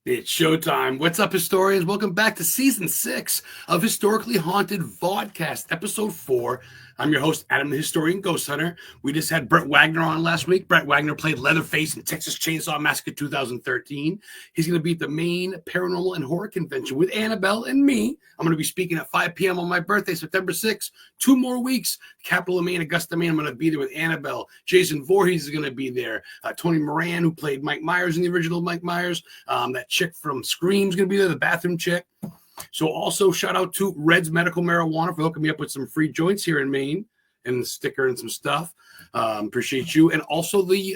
It's showtime. What's up, historians? Welcome back to season 6 of Historically Haunted VODCAST, episode 4. I'm your host, Adam the Historian Ghost Hunter. We just had Brett Wagner on last week. Brett Wagner played Leatherface in Texas Chainsaw Massacre 2013. He's going to be at the Maine Paranormal and Horror Convention with Annabelle and me. I'm going to be speaking at 5 p.m. on my birthday, September 6th. 2 more weeks. Capital of Maine, Augusta, Maine. I'm going to be there with Annabelle. Jason Voorhees is going to be there. Tony Moran, who played Mike Myers in the original Mike Myers. That chick from Scream is going to be there, the bathroom chick. So also shout out to Red's Medical Marijuana for hooking me up with some free joints here in Maine and a sticker and some stuff. Appreciate you. And also the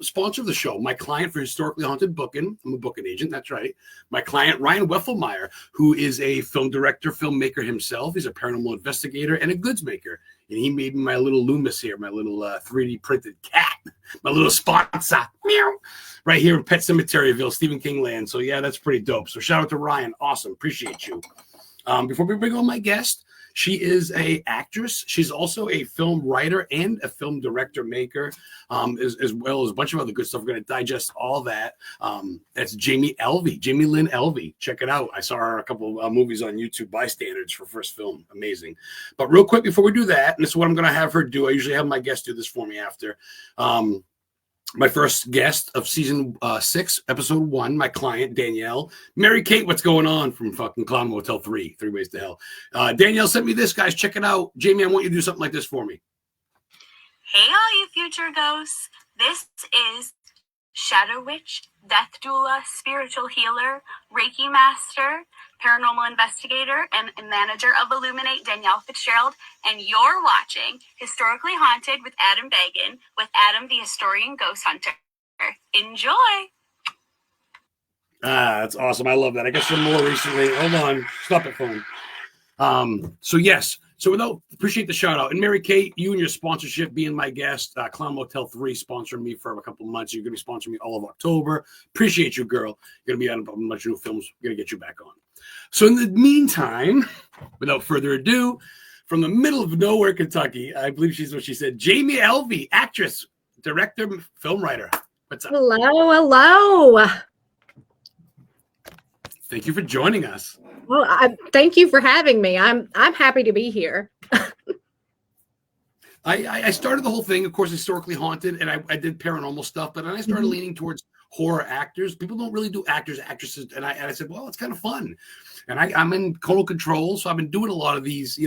sponsor of the show, my client for Historically Haunted Booking. I'm a booking agent. That's right. My client, Ryan Weffelmeyer, who is a film director, filmmaker himself. He's a paranormal investigator and a goods maker. And he made me my little Loomis here, my little 3D printed cat, my little sponsor. Meow. Right here in Pet Cemeteryville, Stephen King land. So, yeah, that's pretty dope. So, shout out to Ryan. Awesome. Appreciate you. Before we bring on my guest, she is an actress. She's also a film writer and a film director maker, as well as a bunch of other good stuff. We're going to digest all that. That's Jamie LYNN, LYNN. Check it out. I saw her a couple of movies on YouTube, Bystanders, for first film. Amazing. But real quick, before we do that, and this is what I'm going to have her do. I usually have my guest do this for me after. My first guest of season 6, episode 1, my client, Danielle. Mary Kate, what's going on from fucking Clown Motel 3, Three Ways to Hell. Danielle sent me this, guys. Check it out. Jamie, I want you to do something like this for me. Hey, all you future ghosts. This is Shadow Witch, Death Doula, Spiritual Healer, Reiki Master, Paranormal Investigator, and manager of Illuminate, Danielle Fitzgerald, and you're watching Historically Haunted with Adam Bagan, with Adam the Historian Ghost Hunter. Enjoy! That's awesome. I love that. I guess some more recently. Hold on. Stop it, phone. So, yes. So, appreciate the shout out. And Mary Kate, you and your sponsorship being my guest, Clown Motel 3 sponsored me for a couple of months. You're going to be sponsoring me all of October. Appreciate you, girl. You're going to be on a bunch of new films. We're going to get you back on. So in the meantime, without further ado, from the middle of nowhere, Kentucky, I believe she's what she said, Jamie LYNN, actress, director, film writer. What's up? Hello. Thank you for joining us. Well, thank you for having me. I'm happy to be here. I started the whole thing, of course, Historically Haunted, and I did paranormal stuff, but then I started leaning towards horror actors. People don't really do actors, actresses, and I said, well, it's kind of fun. And I'm in Total Control, so I've been doing a lot of these,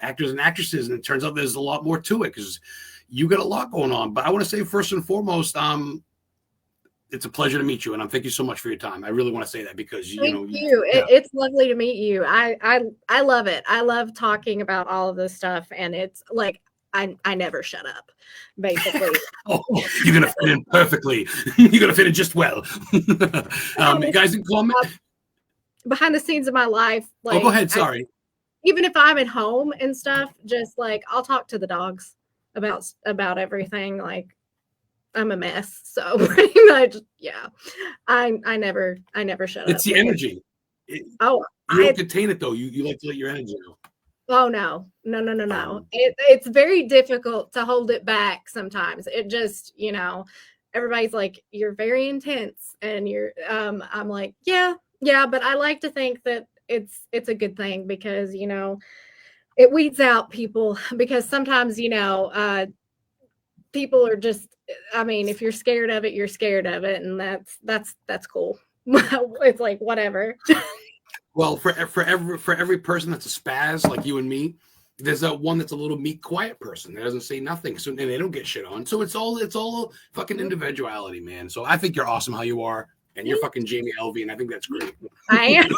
actors and actresses, and it turns out there's a lot more to it because you got a lot going on. But I want to say first and foremost, it's a pleasure to meet you, and thank you so much for your time. I really want to say that because thank you. Yeah. It's lovely to meet you. I love it. I love talking about all of this stuff, and it's like I never shut up, basically. Oh, you're gonna fit in perfectly. You're gonna fit in just well. Guys in comment behind the scenes of my life. Like, go ahead. Sorry. Even if I'm at home and stuff, just like I'll talk to the dogs about everything. Like I'm a mess, so pretty much, yeah. I never shut up. It's the energy. You don't contain it though. You like to let your energy out. Oh no. It's very difficult to hold it back sometimes. It just, everybody's like, you're very intense, and you're. I'm like, yeah, but I like to think that it's a good thing because it weeds out people, because sometimes people are just. I mean, if you're scared of it, you're scared of it, and that's cool. It's like whatever. Well, for every person that's a spaz like you and me, there's that one that's a little meek, quiet person that doesn't say nothing, so and they don't get shit on. So it's all fucking individuality, man. So I think you're awesome how you are, and you're fucking Jamie LYNN, and I think that's great. I am.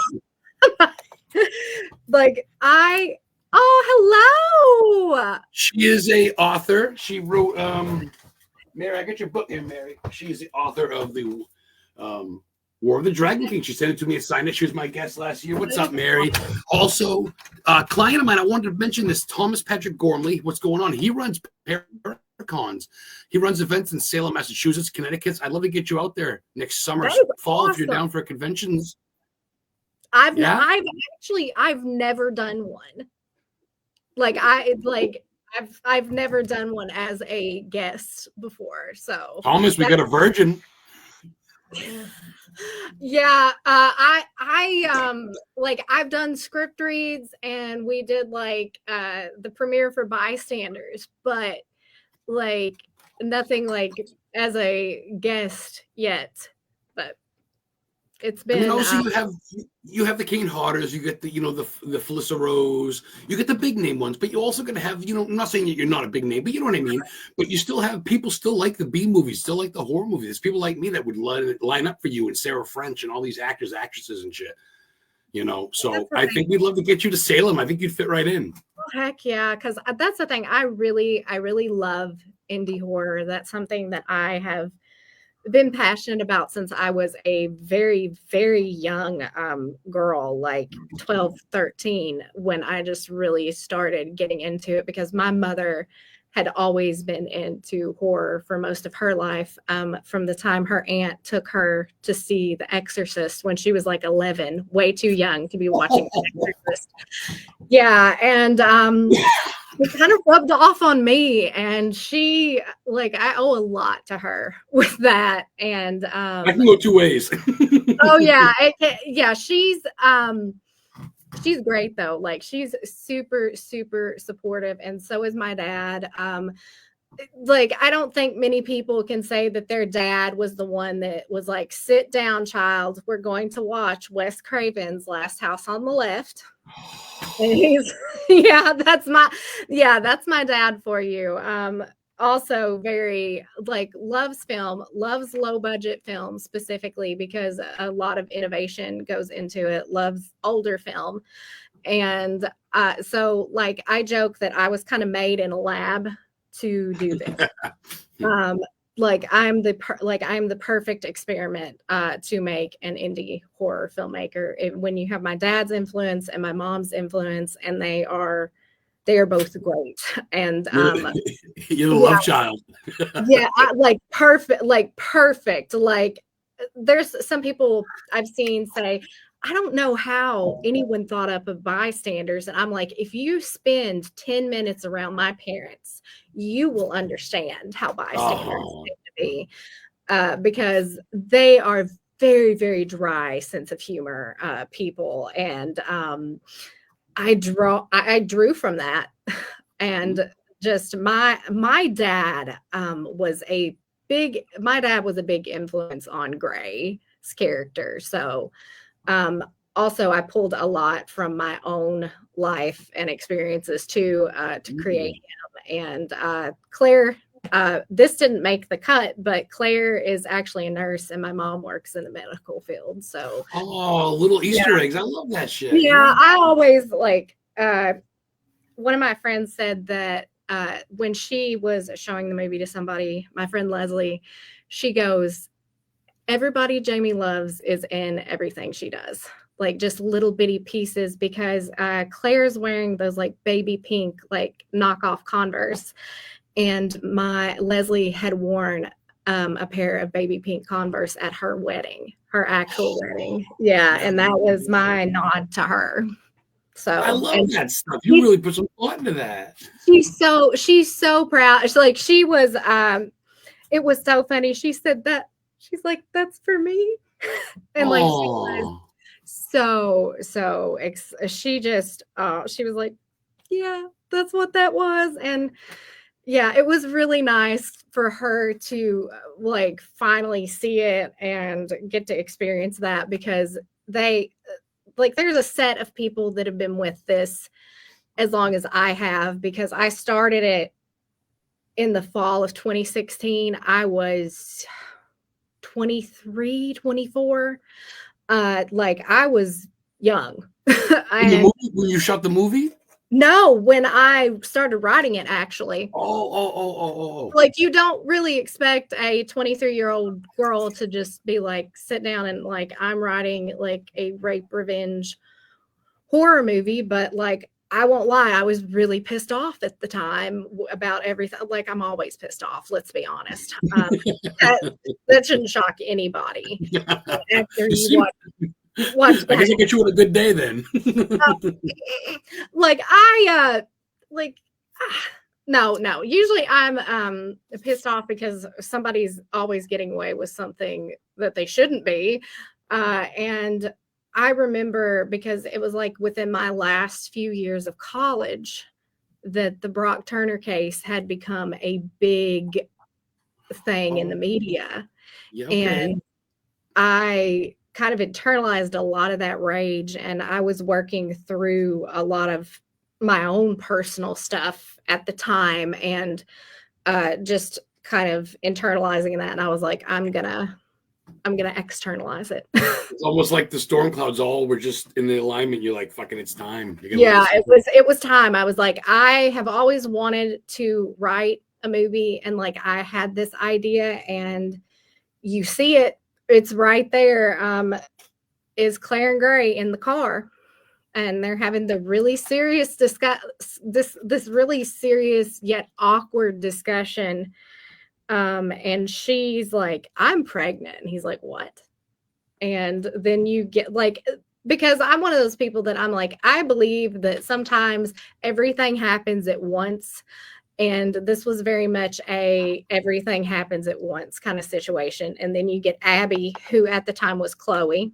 Hello. She is a author. She wrote Mary, I got your book here, Mary. She's the author of the War of the Dragon King. She sent it to me and signed it. She was my guest last year. What's up, Mary? Also, a client of mine, I wanted to mention this, Thomas Patrick Gormley. What's going on? He runs Paracons. He runs events in Salem, Massachusetts, Connecticut. I'd love to get you out there next summer, fall, awesome. If you're down for conventions. I've never done one. I've never done one as a guest before. So Thomas, we got a virgin. Yeah, like I've done script reads, and we did like the premiere for Bystanders, but like nothing like as a guest yet. But it's I mean, been also you have the Kane Harders, you get the the Felissa Rose, you get the big name ones, but you also gonna have I'm not saying that you're not a big name, but you know what I mean. But you still have people still like the B movies, still like the horror movies. There's people like me that would line up for you and Sarah French and all these actors, actresses, and shit. So I think we'd love to get you to Salem. I think you'd fit right in. Oh, heck yeah, because that's the thing. I really love indie horror. That's something that I have been passionate about since I was a very, very young girl, like 12, 13, when I just really started getting into it, because my mother had always been into horror for most of her life, from the time her aunt took her to see The Exorcist when she was like 11, way too young to be watching The Exorcist. Yeah, and it kind of rubbed off on me, and she, like, I owe a lot to her with that. And I can go two ways. oh yeah, yeah, she's great though. Like, she's super, super supportive, and so is my dad. Like, I don't think many people can say that their dad was the one that was like, sit down, child, we're going to watch Wes Craven's Last House on the Left. And he's that's my dad for you. Also very like loves film, loves low budget film specifically because a lot of innovation goes into it, loves older film. And so like I joke that I was kind of made in a lab to do this. Like I'm the perfect experiment to make an indie horror filmmaker. When you have my dad's influence and my mom's influence, and they are both great. And you're the love child. Yeah, perfect. Like, there's some people I've seen say, I don't know how anyone thought up of Bystanders. And I'm like, if you spend 10 minutes around my parents, you will understand how Bystanders came to be, because they are very, very dry sense of humor people. And I drew from that. And just my dad was a big influence on Gray's character. So also I pulled a lot from my own life and experiences too to create him. And Claire, this didn't make the cut, but Claire is actually a nurse, and my mom works in the medical field. So little Easter eggs. I love that shit. Yeah, I always like one of my friends said that when she was showing the movie to somebody, my friend Leslie, she goes, everybody Jamie loves is in everything she does, like just little bitty pieces, because Claire's wearing those like baby pink, like knockoff Converse. And my Leslie had worn a pair of baby pink Converse at her wedding, her actual wedding. Yeah. And that was my nod to her. So I love that stuff. You really put some thought into that. She's so proud. It's like she was it was so funny. She said that she's like, that's for me. And like she was so she just she was like, yeah, that's what that was. And yeah, it was really nice for her to like finally see it and get to experience that, because there's a set of people that have been with this as long as I have, because I started it in the fall of 2016. I was 23, 24. Like I was young. When you shot the movie? No, when I started writing it, actually. Oh. Like, you don't really expect a 23-year-old girl to just be like, sit down and like, I'm writing like a rape revenge horror movie. But like, I won't lie, I was really pissed off at the time about everything. Like, I'm always pissed off, let's be honest. That shouldn't shock anybody. After you watch I guess I get you on a good day then. No. Usually I'm pissed off because somebody's always getting away with something that they shouldn't be. And I remember because it was like within my last few years of college that the Brock Turner case had become a big thing in the media. Yeah, okay. And I kind of internalized a lot of that rage, and I was working through a lot of my own personal stuff at the time, and just kind of internalizing that. And I was like, I'm gonna externalize it. It's almost like the storm clouds all were just in the alignment. You're like, fucking, it's time. Yeah, it was time. I was like, I have always wanted to write a movie, and like I had this idea, and you see it, it's right there. Is Claire and Gray in the car, and they're having the really serious this really serious yet awkward discussion. And she's like, I'm pregnant. And he's like, what? And then you get like, because I'm one of those people that I'm like, I believe that sometimes everything happens at once. And this was very much a everything happens at once kind of situation. And then you get Abby, who at the time was Chloe.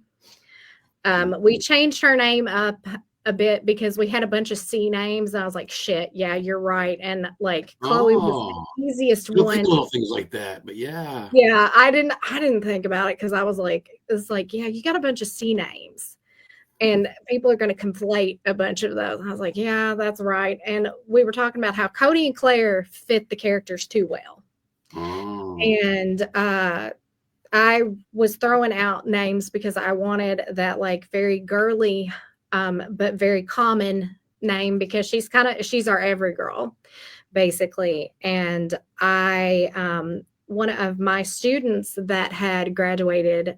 We changed her name up a bit because we had a bunch of C names. And I was like, shit, yeah, you're right. And like Chloe was the easiest one. Think little things like that, but yeah. Yeah, I didn't think about it because I was like, it's like, yeah, you got a bunch of C names. And people are going to conflate a bunch of those. And I was like, yeah, that's right. And we were talking about how Cody and Claire fit the characters too well. Oh. And I was throwing out names because I wanted that like very girly, but very common name because she's our every girl, basically. And one of my students that had graduated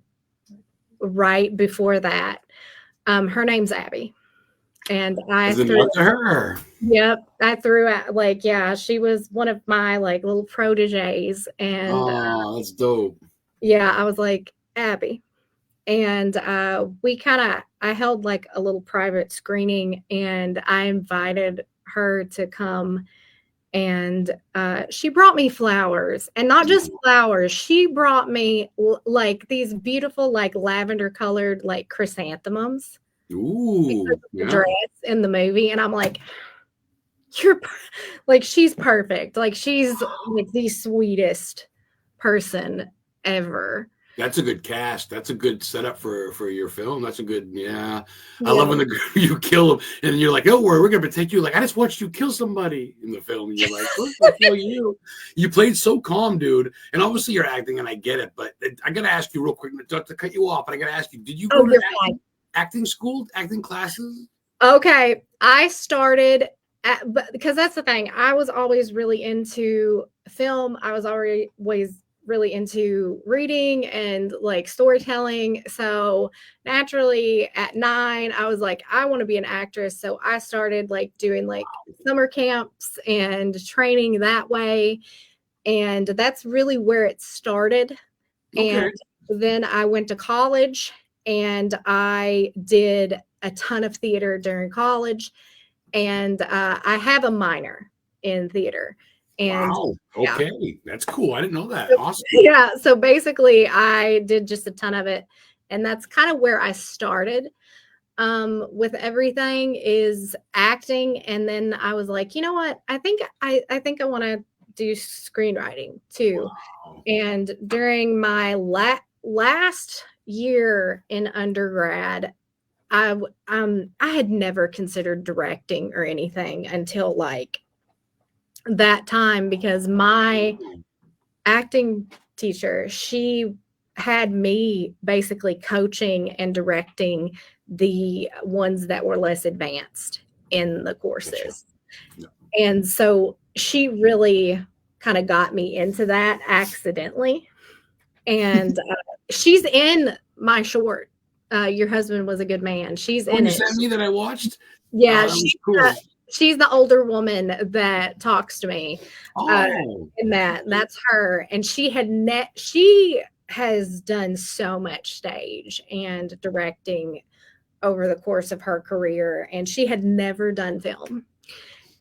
right before that, her name's Abby. And I threw to her. Yep. I threw out like, yeah, she was one of my like little proteges. And that's dope. Yeah, I was like, Abby. And I held like a little private screening, and I invited her to come, and she brought me flowers, and not just flowers. She brought me like these beautiful, like lavender colored, like chrysanthemums. Ooh, the dress in the movie. And I'm like, she's perfect. Like she's like the sweetest person ever. That's a good cast. That's a good setup for your film. That's a good, yeah. I love when you kill them and you're like, oh, we're going to protect you. Like, I just watched you kill somebody in the film. And you're like, we're going to kill you. You played so calm, dude. And obviously you're acting and I get it, but I got to ask you real quick, not to cut you off, but I got to ask you, did you go to acting school, acting classes? Okay. I started because that's the thing. I was always really into film. I was always really into reading and like storytelling. So naturally at 9, I was like, I want to be an actress. So I started like doing like summer camps and training that way. And that's really where it started. Okay. And then I went to college and I did a ton of theater during college. And I have a minor in theater. And wow. Okay. Yeah. That's cool. I didn't know that. Awesome. Yeah. So basically I did just a ton of it. And that's kind of where I started with everything is acting. And then I was like, you know what? I think I want to do screenwriting too. Wow. And during my last year in undergrad, I had never considered directing or anything until like that time, because my acting teacher, she had me basically coaching and directing the ones that were less advanced in the courses. Yeah. And so she really kind of got me into that accidentally. And she's in my short, Your Husband Was a Good Man. She's in it. You sent me that I watched? Yeah, she's the older woman that talks to me. In that's her. And she has done so much stage and directing over the course of her career, and she had never done film.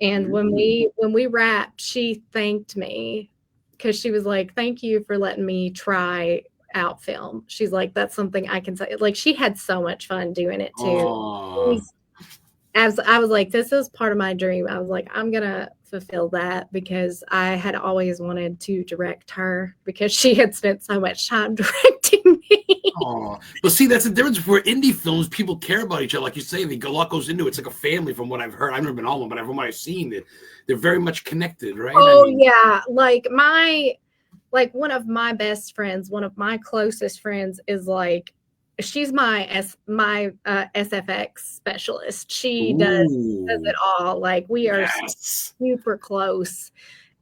And when we wrapped, she thanked me because she was like, "Thank you for letting me try out film." She's like, "That's something I can say." Like, she had so much fun doing it too. As I was like, this is part of my dream. I was like, I'm gonna fulfill that because I had always wanted to direct her because she had spent so much time directing me. Oh, but see, that's the difference. For indie films, people care about each other, like you say. A lot goes into it. It's like a family, from what I've heard. I've never been on one, but from what I've seen, they're very much connected, right? Oh, I mean, yeah, like one of my best friends, one of my closest friends is like, she's my SFX specialist. She does it all. Like, we are super close.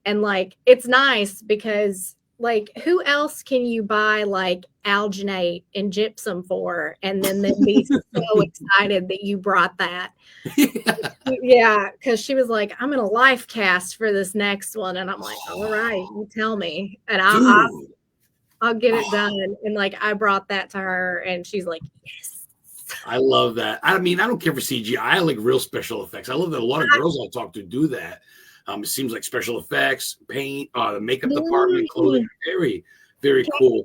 And like, it's nice because like, who else can you buy like alginate and gypsum for and then be so excited that you brought that? Yeah, because she was like, I'm in a life cast for this next one, and I'm like, all right, you tell me, and I'll get it done. And like, I brought that to her, and she's like, yes. I love that. I mean, I don't care for CGI. I like real special effects. I love that a lot of girls I talk to do that. It seems like special effects, paint, the makeup department, clothing, very, very cool.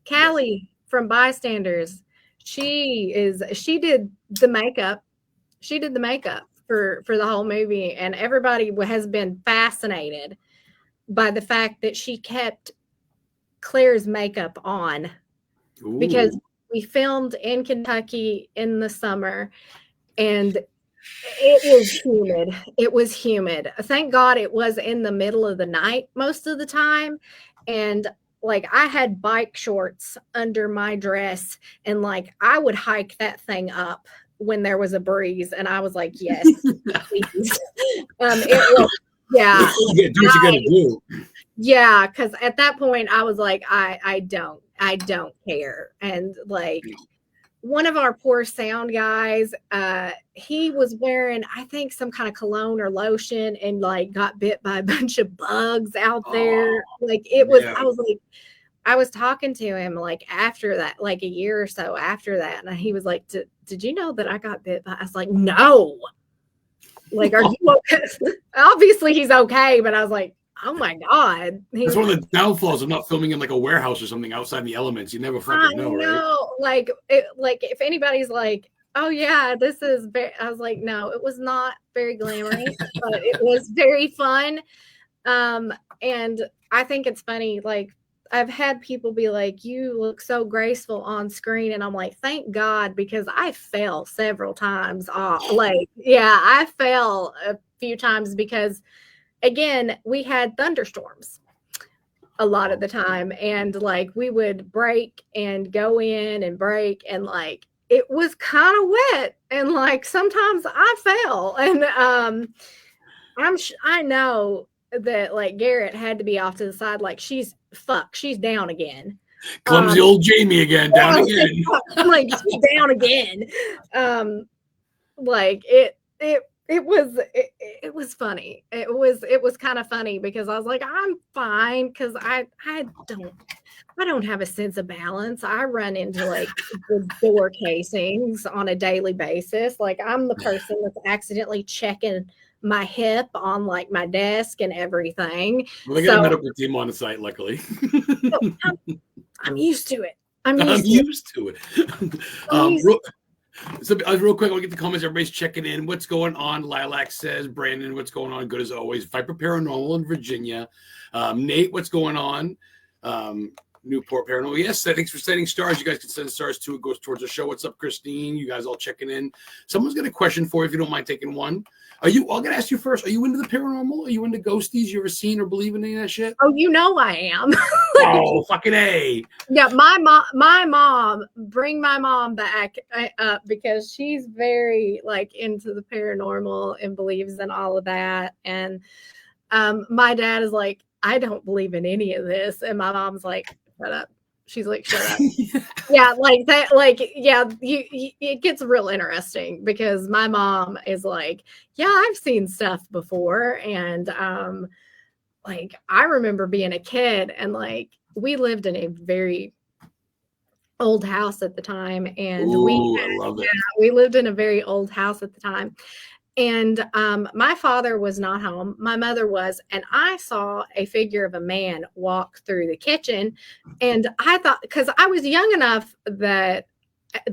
Callie from Bystanders, she did the makeup. She did the makeup for the whole movie, and everybody has been fascinated by the fact that she kept Claire's makeup on. Ooh. Because we filmed in Kentucky in the summer, and it was humid. It was humid. Thank God it was in the middle of the night most of the time. And like, I had bike shorts under my dress, and like, I would hike that thing up when there was a breeze. And I was like, yes, please. It was, yeah. Do what you gotta do. Yeah, because at that point I was like, I don't care. And like, one of our poor sound guys, he was wearing, I think, some kind of cologne or lotion, and like got bit by a bunch of bugs out there. Like, it was, yeah. I was talking to him like after that, like a year or so after that, and he was like, did you know that I got bit by? I was like, no. Like, are you okay? Obviously he's okay, but I was like, oh my God. That's one of the downfalls of not filming in like a warehouse or something outside the elements. You never fucking know, right? Like if anybody's like, oh yeah, this is very, I was like, no, it was not very glamorous, but it was very fun. And I think it's funny, like, I've had people be like, you look so graceful on screen. And I'm like, thank God, because I fell several times off. Like, yeah, I fell a few times because, again, we had thunderstorms a lot of the time. And like, we would break and go in and break. And like, it was kind of wet. And like, sometimes I fell. And I know that like Garrett had to be off to the side, like, she's down again. Clumsy old Jamie again, down again. Like, she's down again. Like, it was funny. It was kind of funny because I was like, I'm fine, because I don't have a sense of balance. I run into like the door casings on a daily basis. Like, I'm the person that's accidentally checking my hip on like my desk and everything. Well, they got a medical team on the site, luckily. I'm used to it. I'm used to it. So real quick, I'll get the comments. Everybody's checking in. What's going on? Lilac says, Brandon, what's going on? Good as always. Viper Paranormal in Virginia. Nate, what's going on? Newport Paranormal. Yes, thanks for sending stars. You guys can send stars too. It goes towards the show. What's up, Christine? You guys all checking in. Someone's got a question for you if you don't mind taking one. I'm going to ask you first. Are you into the paranormal? Are you into ghosties? You ever seen or believe in any of that shit? Oh, you know I am. Oh, fucking A. Yeah, my mom, bring my mom back up, because she's very like into the paranormal and believes in all of that. And my dad is like, I don't believe in any of this. And my mom's like, shut up. She's like, shut up. Yeah, like that. Like, yeah, it gets real interesting, because my mom is like, yeah, I've seen stuff before. And like, I remember being a kid, and like, we lived in a very old house at the time. And we lived in a very old house at the time. And my father was not home. My mother was, and I saw a figure of a man walk through the kitchen. And I thought, because I was young enough that,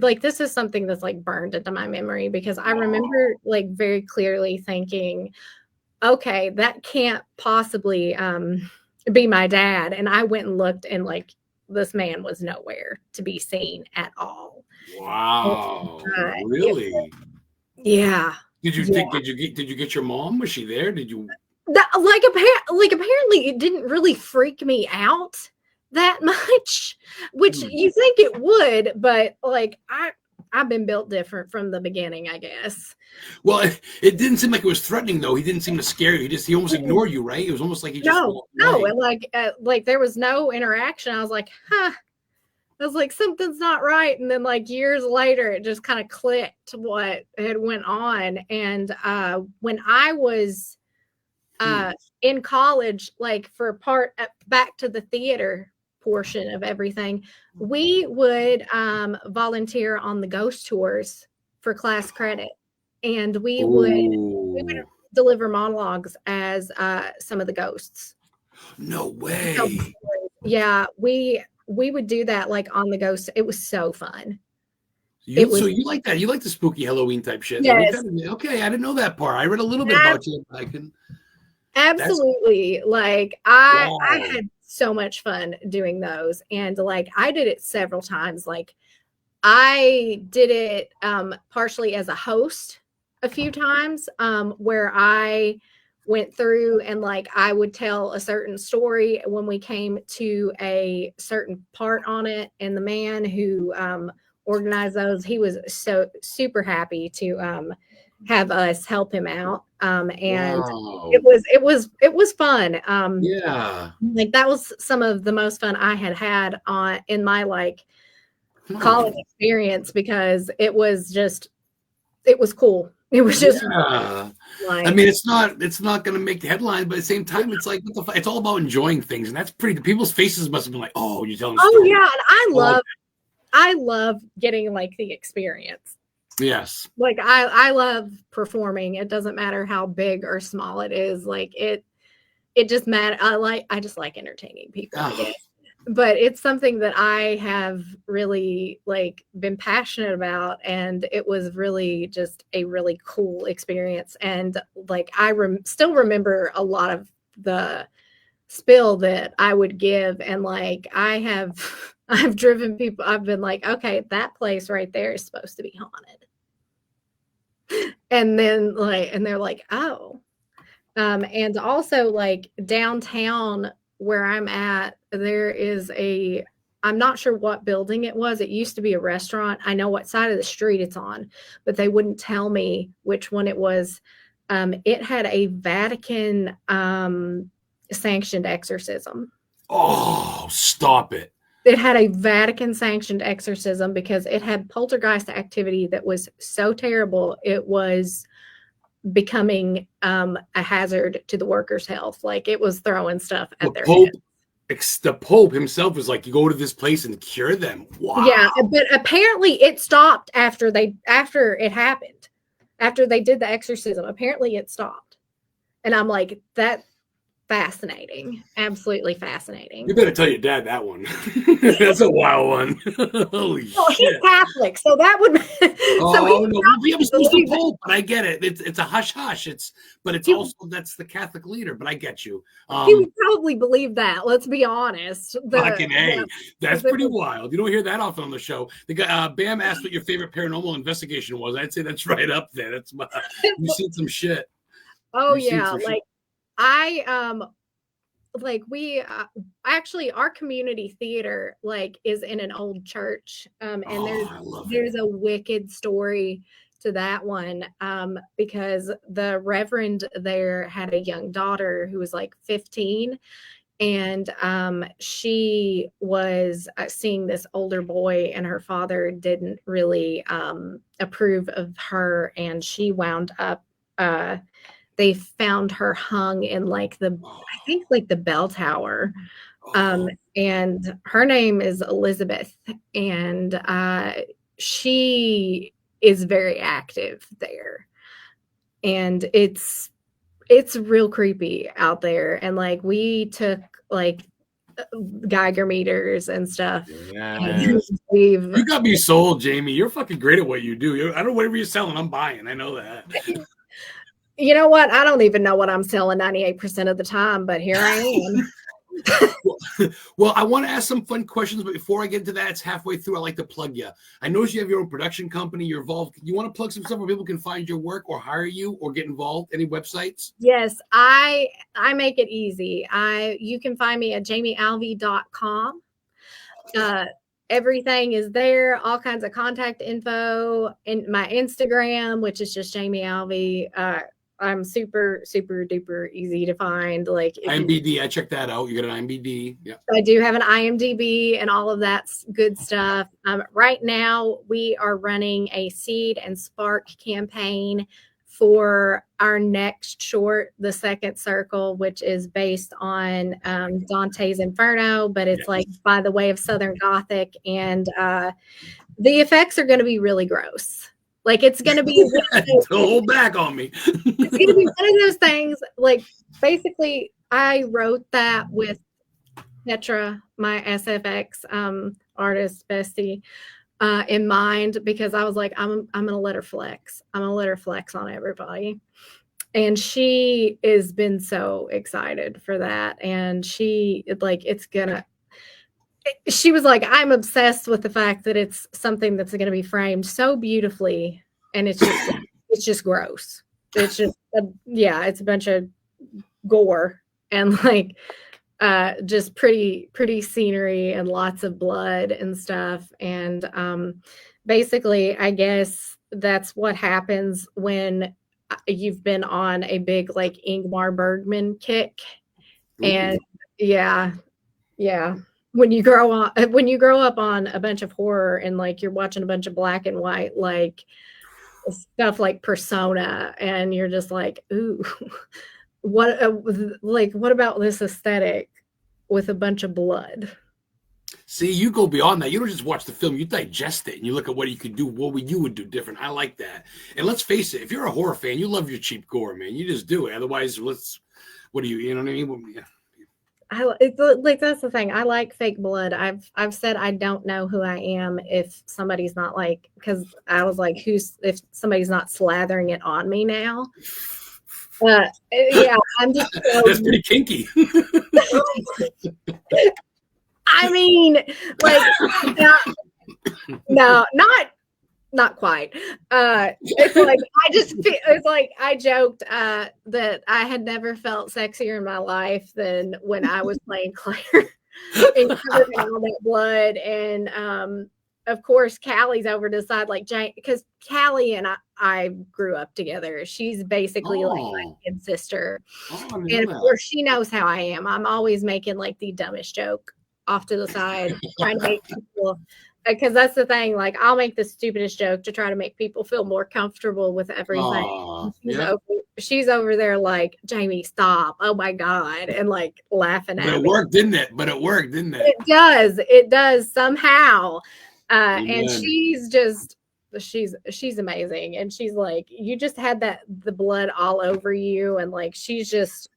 like, this is something that's like burned into my memory, because I remember like very clearly thinking, okay, that can't possibly be my dad. And I went and looked, and like this man was nowhere to be seen at all. Wow. And, Really? yeah. Did you Yeah. did you get your mom? Was she there? Did you? That, apparently it didn't really freak me out that much, which you think it would, but like I've been built different from the beginning, I guess. Well, it didn't seem like it was threatening though. He didn't seem to scare you. He almost ignored you, right? It was almost like he just walked away. And like there was no interaction. I was like, huh. I was like, something's not right. And then like years later, it just kind of clicked what had went on. And when I was in college, like for back to the theater portion of everything, we would volunteer on the ghost tours for class credit. And we would deliver monologues as some of the ghosts. No way. Yeah, we would do that like on the ghost. It was so fun. So you like that? You like the spooky Halloween type shit? Yes. Okay, I didn't know that part. I read a little bit about you. I can. Absolutely. Like I had so much fun doing those, and like I did it several times. Like I did it partially as a host a few times, where I went through and like I would tell a certain story when we came to a certain part on it, and the man who organized those, he was so super happy to have us help him out, and it was fun. Yeah, like that was some of the most fun I had on in my like college experience, because it was cool. It was just like, I mean, it's not going to make the headline, but at the same time, it's like it's all about enjoying things, and that's pretty. People's faces must have been like, "Oh, you're telling." Oh yeah, and I love getting like the experience. Yes, like I love performing. It doesn't matter how big or small it is. Like it just matters. I just like entertaining people. I guess. But it's something that I have really like been passionate about, and it was really just a really cool experience. And like I still remember a lot of the spill that I would give, and like I've driven people. I've been like, okay, that place right there is supposed to be haunted, and then like, and they're like, oh, and also like downtown where I'm at, there is I'm not sure what building it was. It used to be a restaurant. I know what side of the street it's on, but they wouldn't tell me which one it was. It had a Vatican sanctioned exorcism. Oh, stop it. It had a Vatican sanctioned exorcism because it had poltergeist activity that was so terrible. It was becoming a hazard to the workers' health. Like it was throwing stuff at their heads. The Pope himself was like, you go to this place and cure them. Wow. Yeah, but apparently it stopped after it happened. After they did the exorcism, apparently it stopped. And I'm like, that's fascinating. Absolutely fascinating. You better tell your dad that one. That's a wild one. Holy shit. He's Catholic, so that would the Pope, but I get it. It's a hush hush. But it's also that's the Catholic leader, but I get you. He would probably believe that, let's be honest. That's pretty wild. You don't hear that often on the show. The guy Bam asked what your favorite paranormal investigation was. I'd say that's right up there. That's you've seen some shit. Oh yeah, like we actually our community theater like is in an old church, and there's a wicked story to that one, because the reverend there had a young daughter who was like 15, and she was seeing this older boy, and her father didn't really approve of her, and she wound up they found her hung in like I think like the bell tower. And her name is Elizabeth, and she is very active there. and it's real creepy out there. And like we took like Geiger meters and stuff. Yes. We've You got me sold, Jamie. You're fucking great at what you do. I don't know whatever you're selling, I'm buying. I know that. You know what? I don't even know what I'm selling 98% of the time, but here I am. Well, I want to ask some fun questions, but before I get into that, it's halfway through. I like to plug you. I notice you have your own production company. You're involved. You want to plug some stuff where people can find your work or hire you or get involved? Any websites? Yes, I make it easy. You can find me at jamiealvey.com. Everything is there, all kinds of contact info, in my Instagram, which is just Jamie Alvey. I'm super, super duper easy to find. Like IMDb, I checked that out. You got an IMDb. Yeah. I do have an IMDb and all of that's good stuff. Right now, we are running a Seed and Spark campaign for our next short, The Second Circle, which is based on Dante's Inferno, but it's like by the way of Southern Gothic. And the effects are going to be really gross. Like it's going to be don't hold back on me. It's going to be one of those things. Like basically, I wrote that with Petra, my SFX artist bestie, in mind, because I was like, I'm gonna let her flex. I'm gonna let her flex on everybody. And she has been so excited for that. And she was like, I'm obsessed with the fact that it's something that's gonna be framed so beautifully, and it's just gross. It's just it's a bunch of gore and like just pretty scenery and lots of blood and stuff. And basically, I guess that's what happens when you've been on a big like Ingmar Bergman kick. Ooh. And yeah. When you grow up on a bunch of horror and like you're watching a bunch of black and white like stuff like Persona, and you're just like, ooh. What about this aesthetic with a bunch of blood? See, you go beyond that. You don't just watch the film, you digest it and you look at what you could do, you would do different. I like that. And let's face it, if you're a horror fan, you love your cheap gore, man. You just do it. Otherwise, what do you know what I mean? Like that's the thing. I like fake blood. I've said I don't know who I am if somebody's not like, because I was like, if somebody's not slathering it on me now. I'm just that's pretty kinky. I mean, like, no, not quite. It's like I joked that I had never felt sexier in my life than when I was playing Claire and covered in all that blood. And of course, Callie's over to the side, like, because Callie and I grew up together. She's basically like my kid sister. And of course, she knows how I am. I'm always making like the dumbest joke off to the side, trying to make people, because that's the thing. Like, I'll make the stupidest joke to try to make people feel more comfortable with everything. She's over there like, Jamie, stop. Oh my God. And like laughing at me. But it worked, didn't it? It does somehow. And she's amazing. And she's like, you just had the blood all over you. And like, she's just,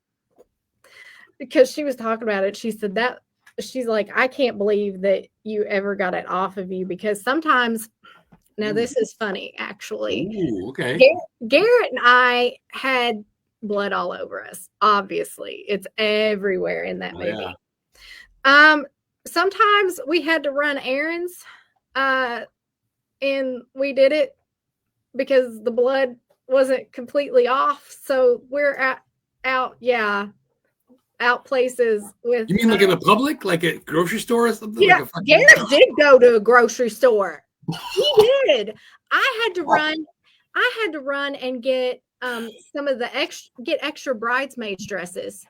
because she was talking about it, she said that, she's like, I can't believe that you ever got it off of you, because sometimes, now this is funny, actually. Ooh, okay. Garrett and I had blood all over us. Obviously, it's everywhere in that movie. Yeah. Sometimes we had to run errands, and we did it because the blood wasn't completely off. So we're out places with. You mean like in the public, like at grocery store or something? Yeah, like Garrett did go to a grocery store. He did. I had to run and get some of the extra bridesmaids dresses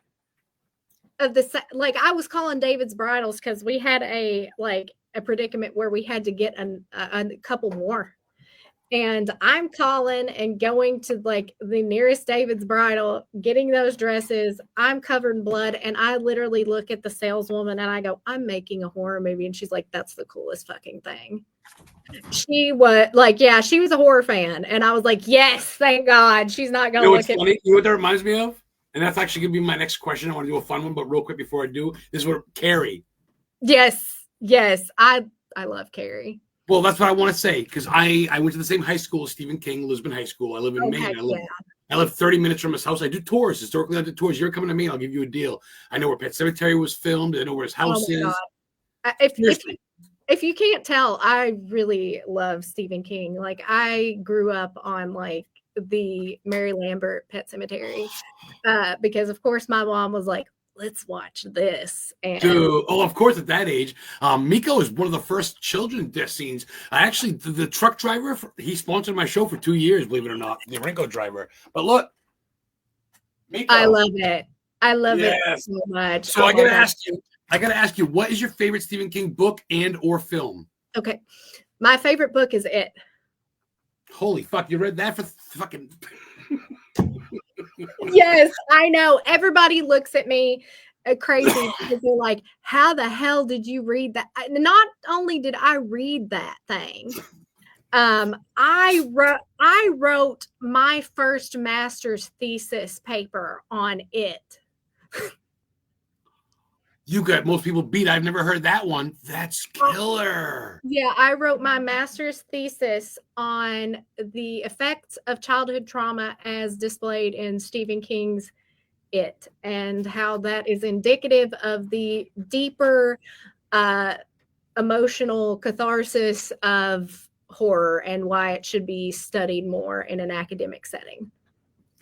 of the, like, I was calling David's Bridals because we had a predicament where we had to get a couple more. And I'm calling and going to like the nearest David's Bridal, getting those dresses. I'm covered in blood. And I literally look at the saleswoman and I go, I'm making a horror movie. And she's like, that's the coolest fucking thing. She was like, yeah, she was a horror fan. And I was like, yes, thank God. She's not going to look at funny? You know what that reminds me of? And that's actually going to be my next question. I want to do a fun one, but real quick before I do, this is what Carrie. Yes. I love Carrie. Well, that's what I want to say, because I went to the same high school as Stephen King, Lisbon High School. I live in Maine. I live 30 minutes from his house. I do tours. Historically, I do tours. You're coming to Maine, I'll give you a deal. I know where Pet Cemetery was filmed. I know where his house is. God. If you can't tell, I really love Stephen King. Like, I grew up on like the Mary Lambert Pet Cemetery because, of course, my mom was like, let's watch this. And dude, of course, at that age, Miko is one of the first children death scenes. I actually, the truck driver, he sponsored my show for 2 years, believe it or not, the Ringo driver. But look, Miko. I love it. I love it so much. So I gotta ask you, what is your favorite Stephen King book and or film? Okay, my favorite book is It. Holy fuck, you read that for fucking... Yes, I know. Everybody looks at me crazy because they're like, how the hell did you read that? Not only did I read that thing, I wrote my first master's thesis paper on it. You got most people beat. I've never heard that one. That's killer. Yeah, I wrote my master's thesis on the effects of childhood trauma as displayed in Stephen King's It, and how that is indicative of the deeper emotional catharsis of horror and why it should be studied more in an academic setting.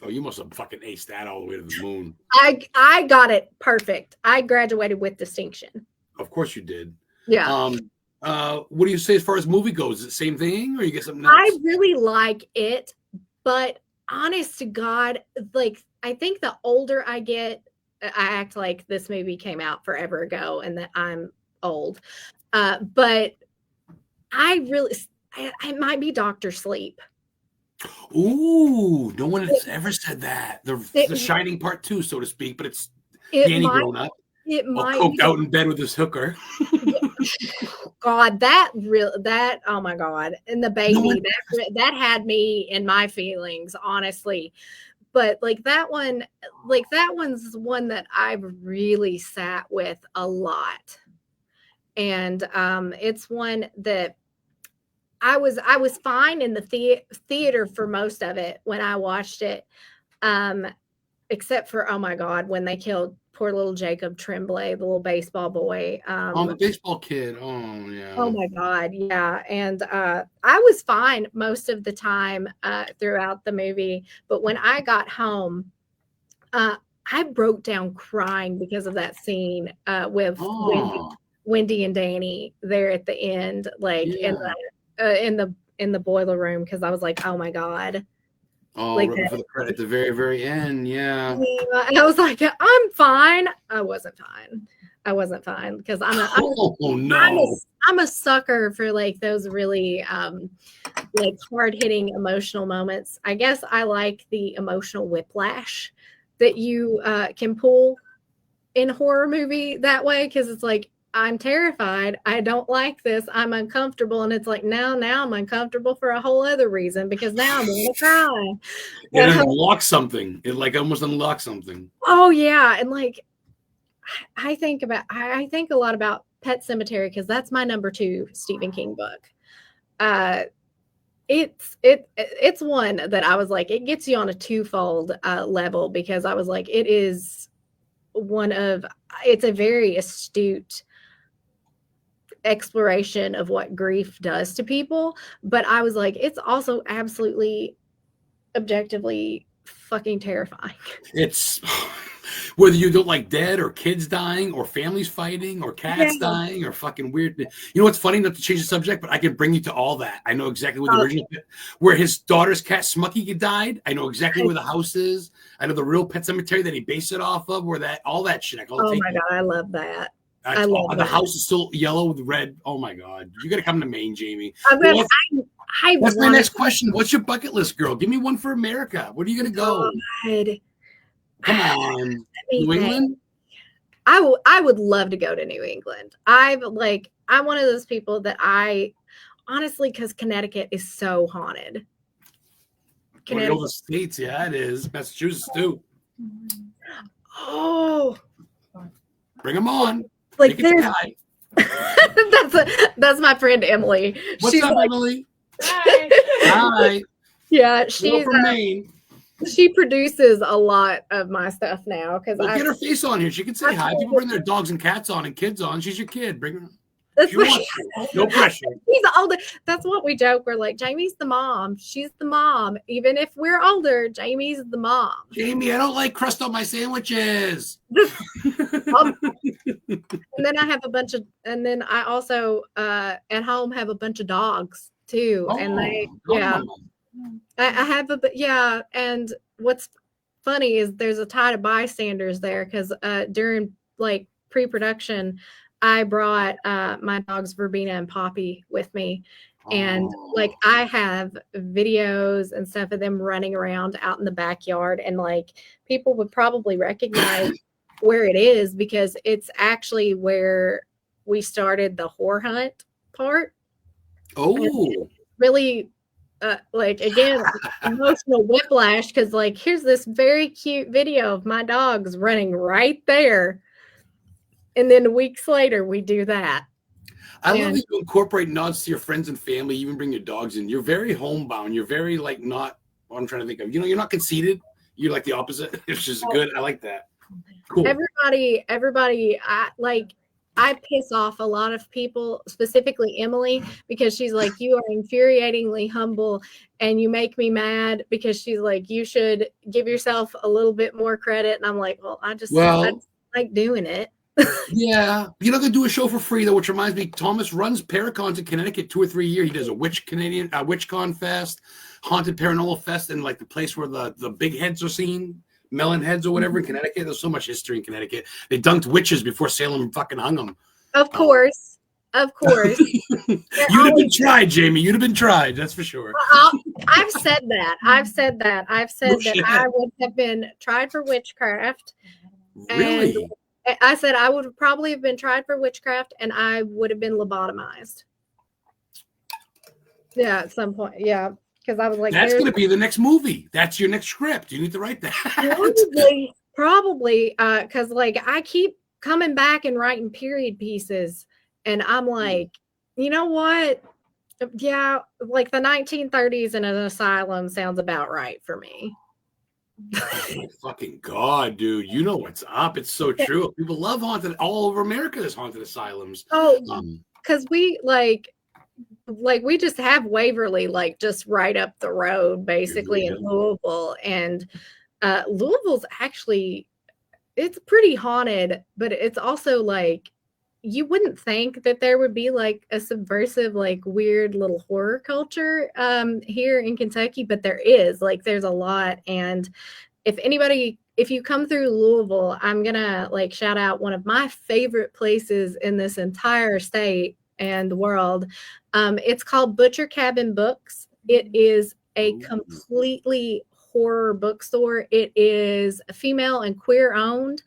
Oh, you must have fucking aced that all the way to the moon. I got it perfect. I graduated with distinction. Of course you did. Yeah. What do you say as far as movie goes? Is it the same thing or you get something else? I really like it, but honest to God, like, I think the older I get, I act like this movie came out forever ago and that I'm old. But it might be Dr. Sleep. Ooh, no one has ever said that. The Shining Part 2, so to speak, but it's Danny grown up. It might coked out in bed with his hooker. God, oh my God. And the baby, that had me in my feelings, honestly. But that one's one that I've really sat with a lot. And it's one that I was fine in the theater for most of it when I watched it, except for, oh my God, when they killed poor little Jacob Tremblay, the little baseball boy. The baseball kid. Oh yeah. Oh my God, yeah. And I was fine most of the time throughout the movie, but when I got home, I broke down crying because of that scene with Wendy and Danny there at the end, in the boiler room, because I was like, oh my God. Oh, right for the credit at the very, very end. Yeah. And I was like, I'm fine. I wasn't fine because I'm a sucker for those really hard-hitting emotional moments. I guess I like the emotional whiplash that you can pull in a horror movie that way, because it's like, I'm terrified. I don't like this. I'm uncomfortable. And it's like, now I'm uncomfortable for a whole other reason, because now I'm going to cry. It unlocks something. It almost unlocks something. Oh yeah. And I think a lot about Pet Cemetery, because that's my number 2 Stephen King book. It's one that I was like, it gets you on a twofold level, because I was like, it's a very astute exploration of what grief does to people, but I was like, it's also absolutely objectively fucking terrifying. It's whether you don't like dead or kids dying or families fighting or cats dying or fucking weird. You know what's funny, not to change the subject, but I can bring you to all that. I know exactly what the original, where his daughter's cat Smucky died. I know exactly where the house is. I know the real Pet Cemetery that he based it off of, where all that shit. Oh my God, I love that. The house is still yellow with red. Oh my God, you got to come to Maine, Jamie. That's my next question. What's your bucket list, girl? Give me one for America. Where are you gonna go? God. Come on, New England. I would love to go to New England. I'm one of those people that I honestly, because Connecticut is so haunted. One of the states, yeah, it is. Massachusetts too. Oh, bring them on. Like there's that's my friend Emily. What's up, Emily? Hi. Hi. Yeah, she's from Maine. She produces a lot of my stuff now because get her face on here. She can say hi. People bring their dogs and cats on and kids on. She's your kid. Bring her. That's no pressure. He's older. That's what we joke. We're like, Jamie's the mom. She's the mom. Even if we're older, Jamie's the mom. Jamie, I don't like crust on my sandwiches. And then I have and then I also at home have a bunch of dogs too. And they, I have and what's funny is there's a tie to bystanders there because during like pre-production, I brought my dogs Verbena and Poppy with me, and like I have videos and stuff of them running around out in the backyard, and like people would probably recognize where it is because it's actually where we started the whore hunt part. Really. Like again, emotional whiplash because like here's this very cute video of my dogs running right there, and then weeks later we do that. I love that you incorporate nods to your friends and family. You even bring your dogs in. You're very homebound. You're very like not what I'm trying to think of. You're not conceited. You're like the opposite, which is good. I like that. Cool. Everybody, I piss off a lot of people, specifically Emily, because she's like, you are infuriatingly humble and you make me mad because she's like, you should give yourself a little bit more credit. And I'm like, well, I just like doing it. Yeah. You're not going to do a show for free, though, which reminds me, Thomas runs Paracons in Connecticut 2 or 3 a year. He does a WitchCon Fest, Haunted Paranormal Fest, and like the place where the big heads are seen. Melon heads or whatever in Connecticut. There's so much history in Connecticut. They dunked witches before Salem fucking hung them. Of course. You'd have been tried, Jamie. You'd have been tried. That's for sure. I've said that. I've said that I would have been tried for witchcraft. Really? And I said I would probably have been tried for witchcraft and I would have been lobotomized. Yeah, at some point. Yeah. Because I was like, that's going to be the next movie. That's your next script. You need to write that. Probably, because like I keep coming back and writing period pieces, and I'm like, you know what? Yeah, like the 1930s in an asylum sounds about right for me. Oh my fucking God, dude! You know what's up? It's so true. People love haunted. All over America, there's haunted asylums. Oh, because we like we just have Waverly like just right up the road basically in Louisville, and Louisville's actually it's pretty haunted, but it's also like you wouldn't think that there would be like a subversive like weird little horror culture here in Kentucky, but there is. Like there's a lot. And if you come through Louisville, I'm gonna like shout out one of my favorite places in this entire state and the world. It's called Butcher Cabin Books. It is a completely horror bookstore. It is female and queer owned,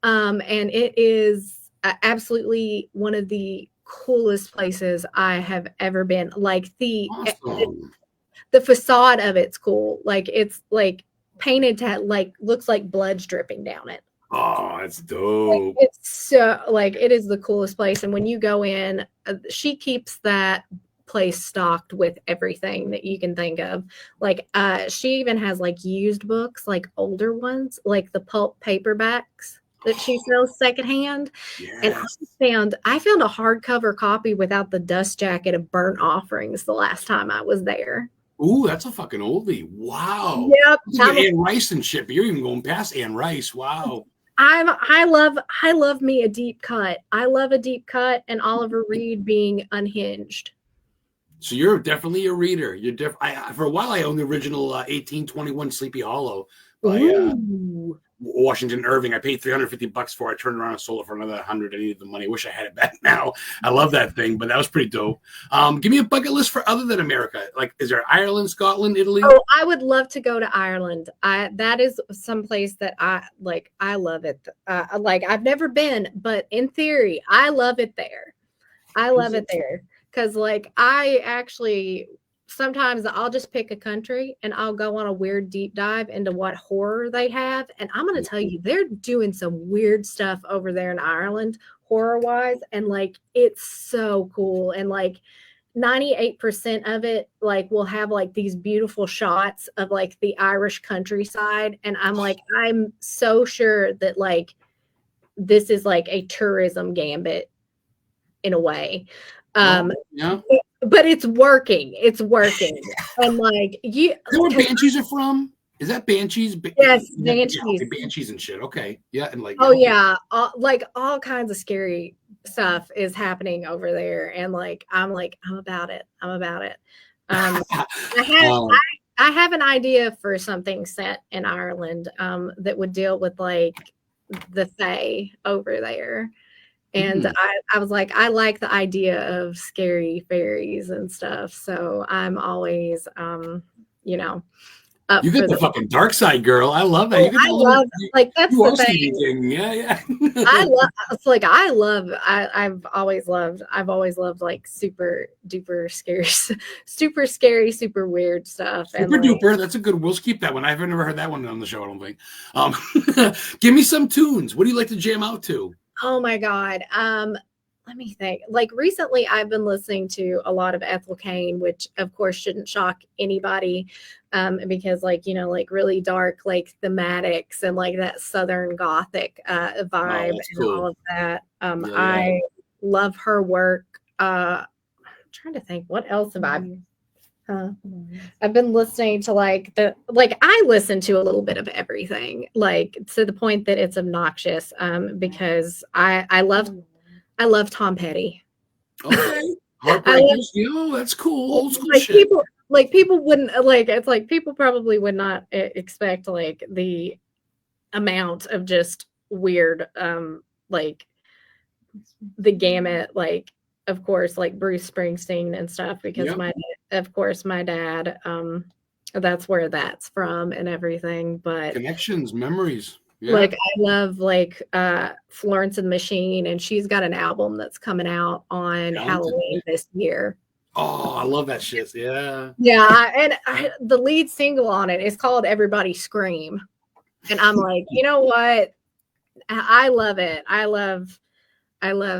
and it is absolutely one of the coolest places I have ever been. Like the facade of it's cool. Like it's like painted to like looks like blood's dripping down it. Oh, that's dope. Like, it's so like it is the coolest place. And when you go in, she keeps that place stocked with everything that you can think of. Like she even has like used books, like older ones, like the pulp paperbacks that she sells secondhand. Yes. And I found a hardcover copy without the dust jacket of Burnt Offerings the last time I was there. Ooh, that's a fucking oldie. Wow. Yep. Anne Rice and shit, but you're even going past Anne Rice. Wow. I love me a deep cut. I love a deep cut and Oliver Reed being unhinged. So you're definitely a reader. You're for a while I owned the original 1821 Sleepy Hollow by Washington Irving. I paid $350 for it. I turned around and sold it for another $100. I needed the money. I wish I had it back now. I love that thing, but that was pretty dope. Give me a bucket list for other than America. Like, is there Ireland, Scotland, Italy? Oh, I would love to go to Ireland. That is someplace that I like. I love it. Like I've never been, but in theory, I love it there. I love it there because like I actually sometimes I'll just pick a country and I'll go on a weird deep dive into what horror they have. And I'm going to tell you, they're doing some weird stuff over there in Ireland, horror wise. And like, it's so cool. And like 98% of it, like, will have like these beautiful shots of like the Irish countryside. And I'm like, I'm so sure that like this is like a tourism gambit in a way. Yeah. But it's working. It's working. And like you, is that where Banshees are from? Is that Banshees? Yes, Banshees. Banshees. Yeah, Banshees and shit. Okay. Yeah. And like, oh yeah, like all kinds of scary stuff is happening over there. And like, I'm about it. I'm about it. I have an idea for something set in Ireland that would deal with like the Fae over there. And I was like, I like the idea of scary fairies and stuff. So I'm always, you know, up you get the fucking dark side, girl. I love that. I love like that's the thing. Yeah. I've always loved like super duper scary, super scary, super weird stuff. Super and like, duper. That's a good. We'll keep that one. I've never heard that one on the show. I don't think. Give me some tunes. What do you like to jam out to? Oh my God. Let me think. Like recently I've been listening to a lot of Ethel Cain, which of course shouldn't shock anybody. Because like, you know, like really dark, like thematics and like that Southern Gothic vibe and cool. all of that. I love her work. I'm trying to think what else have I've been listening to I listen to a little bit of everything, like to the point that it's obnoxious. Because I love Tom Petty. Okay. Heartbreakers. That's cool. Old school like shit. People wouldn't like, it's like people probably would not expect like the amount of just weird, like the gamut, like of course, like Bruce Springsteen and stuff, because my dad, that's where that's from and everything. But connections, memories. Yeah. Like I love like Florence and the Machine, and she's got an album that's coming out on Halloween this year. Oh, I love that shit. Yeah. Yeah, the lead single on it is called Everybody Scream. And I'm like, you know what? I love it. I love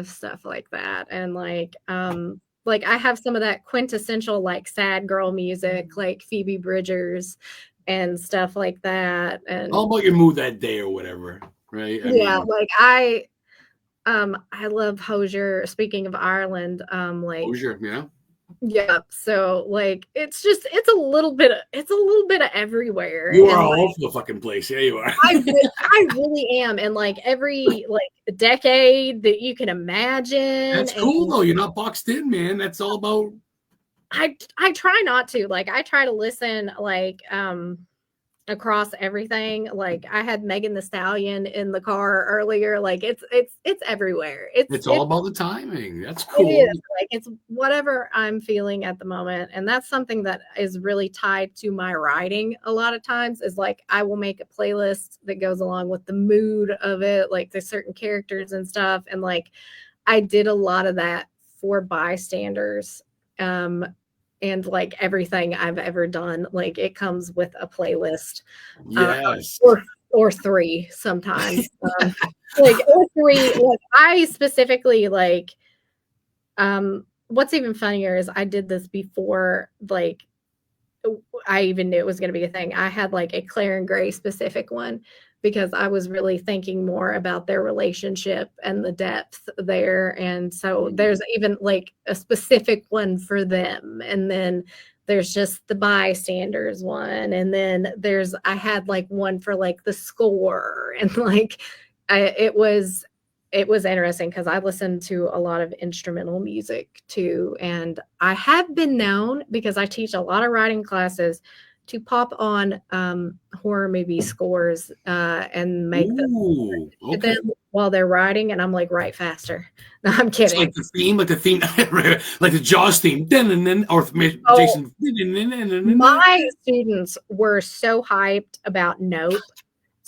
stuff like that. And like I have some of that quintessential like sad girl music, like Phoebe Bridgers and stuff like that. And all about your mood that day or whatever, right? Like I love Hozier. Speaking of Ireland, like Hozier, yeah. So like it's a little bit of everywhere. You are all over the fucking place. Yeah, you are. I really am. And like every like decade that you can imagine. That's cool though. You're not boxed in, man. That's all about. I try not to. Like I try to listen like across everything. Like I had Megan Thee Stallion in the car earlier. Like it's everywhere. It's all about the timing. That's cool. It is. Like it's whatever I'm feeling at the moment. And that's something that is really tied to my writing a lot of times, is like I will make a playlist that goes along with the mood of it, like there's certain characters and stuff. And like I did a lot of that for Bystanders. And like everything I've ever done, like it comes with a playlist. Yes. Or three sometimes. Or three. Like I specifically like what's even funnier is I did this before like I even knew it was going to be a thing. I had like a Claire and Gray specific one, because I was really thinking more about their relationship and the depth there. And so there's even like a specific one for them. And then there's just the Bystanders one. And then I had like one for like the score. And like it was interesting because I listened to a lot of instrumental music too. And I have been known, because I teach a lot of writing classes, to pop on horror movie scores and make them while they're writing, and I'm like, write faster. No, I'm kidding. It's like the theme, like the Jaws theme. Jason. My students were so hyped about Nope.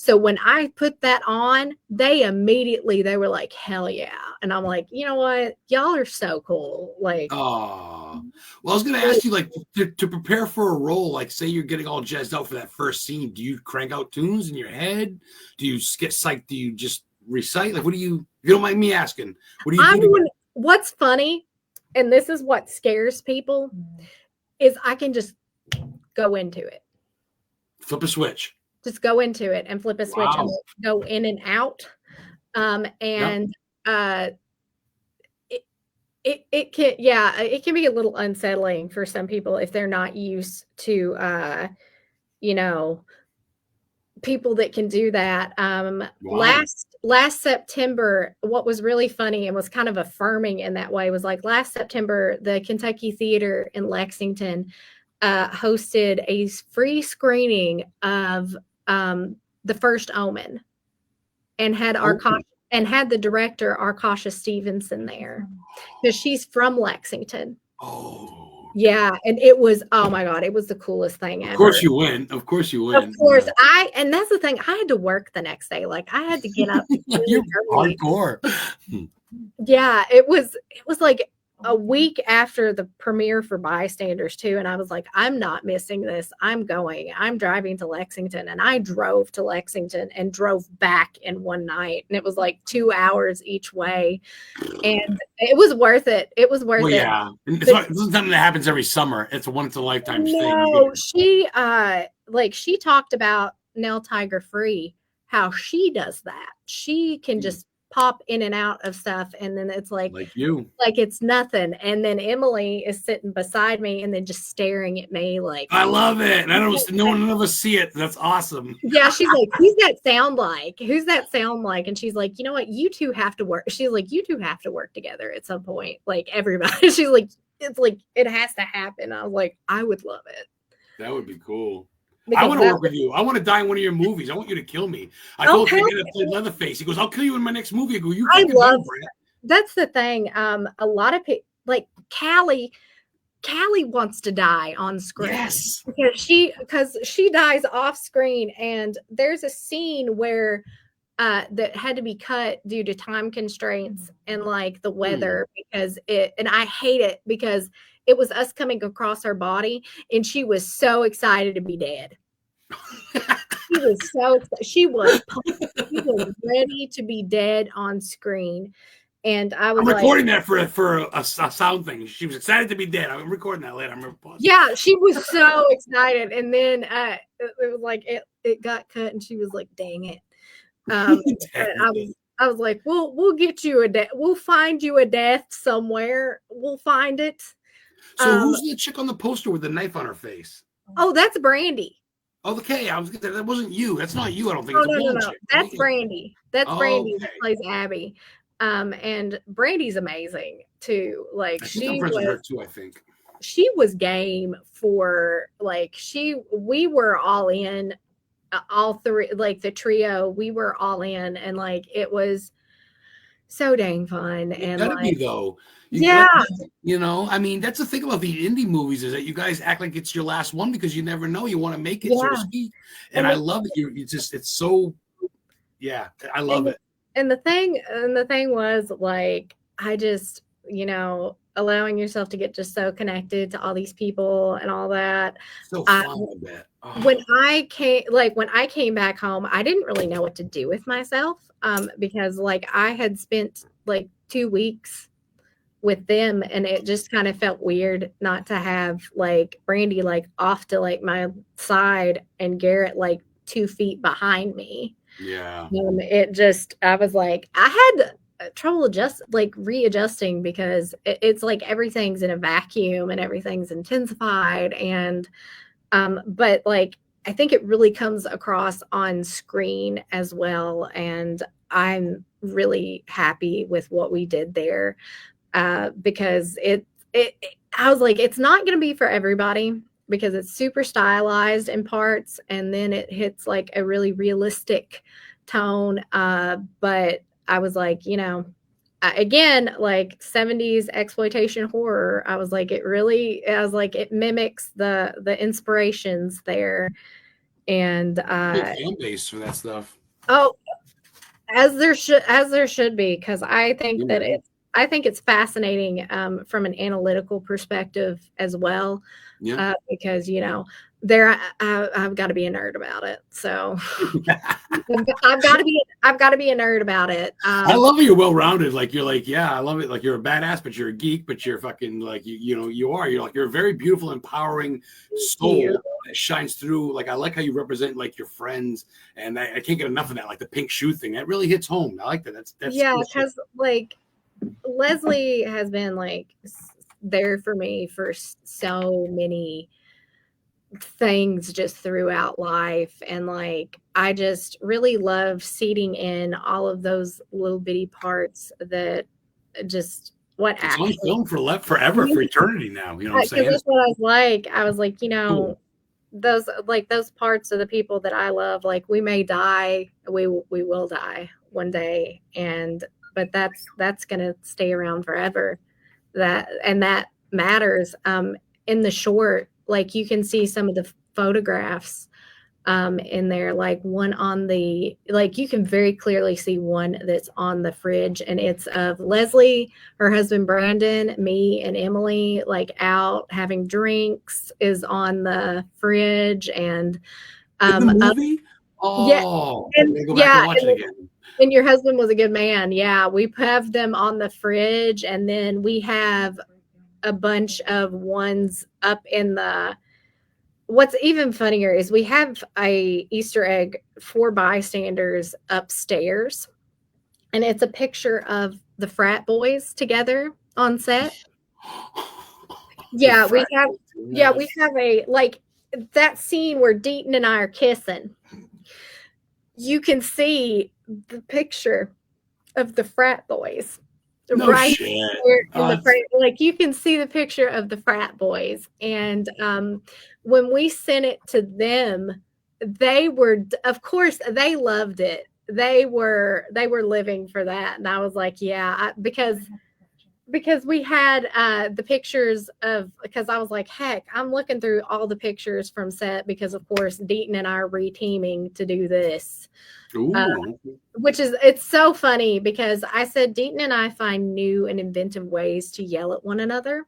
So when I put that on, they were like, hell yeah. And I'm like, you know what? Y'all are so cool. Like, oh, well, I was going to ask you, like, to prepare for a role, like, say you're getting all jazzed out for that first scene. Do you crank out tunes in your head? Do you get psyched? Do you just recite? Like, what do you, if you don't mind me asking, what do you do? What's funny, and this is what scares people, is I can just go into it. Flip a switch. Just go into it and flip a switch and go in and out. It can be a little unsettling for some people if they're not used to people that can do that. Last September, what was really funny and was kind of affirming in that way was like last September, the Kentucky Theater in Lexington hosted a free screening of The First Omen and had the director Arkasha Stevenson there because she's from Lexington. Oh. Yeah, and it was, oh my God, it was the coolest thing ever. Of course you win. Of course you win. Of course. And that's the thing, I had to work the next day. Like I had to get up. You're hardcore. Yeah, it was like a week after the premiere for Bystanders too. And I was like, I'm not missing this. I'm driving to Lexington. And I drove to Lexington and drove back in one night. And it was like 2 hours each way. And it was worth it. It was worth it. Yeah. It's something that happens every summer. It's a once in a lifetime thing. No, she talked about Nell Tiger Free, how she does that. She can just pop in and out of stuff, and then it's like you, like it's nothing. And then Emily is sitting beside me and then just staring at me like, I love it. And I don't know, none of us see it. That's awesome. Yeah, she's like, who's that sound like? Who's that sound like? And she's like, you know what? You two have to work. She's like, you two have to work together at some point. Like everybody. She's like, it's like it has to happen. I was like, I would love it. That would be cool. Because I want to work with you. I want to die in one of your movies. I want you to kill me. I told him to play Leatherface. He goes, I'll kill you in my next movie. I go, I love it. That's the thing. A lot of people, like Callie wants to die on screen. Yes. Because she dies off screen. And there's a scene where that had to be cut due to time constraints and like the weather and I hate it because it was us coming across her body and she was so excited to be dead. She was ready to be dead on screen. And I'm recording that for a sound thing. She was excited to be dead. I'm recording that later. Yeah, she was so excited. And then it was like it got cut and she was like, dang it. I was like, we'll get you we'll find you a death somewhere. We'll find it. So who's the chick on the poster with the knife on her face? Oh, that's Brandy. Okay, I was gonna say that wasn't you. That's not you. I don't think. Oh, no. Chick, that's Brandy. That's Brandy that plays Abby. And Brandy's amazing too. Like I'm friends with her too, I think. She was game for we were all in. All three, like the trio, we were all in, and like it was so dang fun. And gotta be though. I mean, that's the thing about the indie movies is that you guys act like it's your last one because you never know. You want to make it, so to speak. And I love it. It's so, I love it. And the thing was like, I just, allowing yourself to get just so connected to all these people and all that. So fun, I bet. Oh. When I came back home, I didn't really know what to do with myself because like I had spent like 2 weeks with them and it just kind of felt weird not to have like Brandy like off to like my side and Garrett like 2 feet behind me. Yeah. I was like, I had trouble readjusting because it's like everything's in a vacuum and everything's intensified and but like I think it really comes across on screen as well, and I'm really happy with what we did there because I was like, it's not going to be for everybody because it's super stylized in parts and then it hits like a really realistic tone, but I was like, again, like 70s exploitation horror, I was like, it mimics the inspirations there. And Big fan base for that stuff. oh, as there should be, because I think that it's fascinating from an analytical perspective as well. Yeah. Because I've got to be a nerd about it. So I've got to be a nerd about it. I love it. You're well rounded. Like you're like, yeah, I love it. Like you're a badass, but you're a geek, but you're fucking like you're a very beautiful, empowering soul that shines through. Like I like how you represent like your friends, and I can't get enough of that. Like the pink shoe thing, that really hits home. I like that. That's yeah, cool because like Leslie has been like there for me for so many things just throughout life, and like I just really love seeding in all of those little bitty parts that just it's on film for forever, for eternity now. You know what I'm saying? That's what I was like, those parts of the people that I love, like we may die, we will die one day, but that's gonna stay around forever. That matters. In the short, like you can see some of the photographs in there, like one on the, like you can very clearly see one that's on the fridge, and it's of Leslie, her husband Brandon, me, and Emily, like out having drinks, is on the fridge. And in the movie, and your husband was a good man. Yeah, we have them on the fridge, and then we have a bunch of ones up in the. What's even funnier is we have a Easter egg for bystanders upstairs, and it's a picture of the frat boys together on set. Yeah, we have a, like, that scene where Deaton and I are kissing. You can see the picture of the frat boys. Right there in the front, like you can see the picture of the frat boys. And when we sent it to them, they were, of course, they loved it. They were living for that. And I was like, yeah, because we had the pictures of, because I was like, heck, I'm looking through all the pictures from set, because of course Deaton and I are reteaming to do this. Which is, it's so funny because I said Deaton and I find new and inventive ways to yell at one another.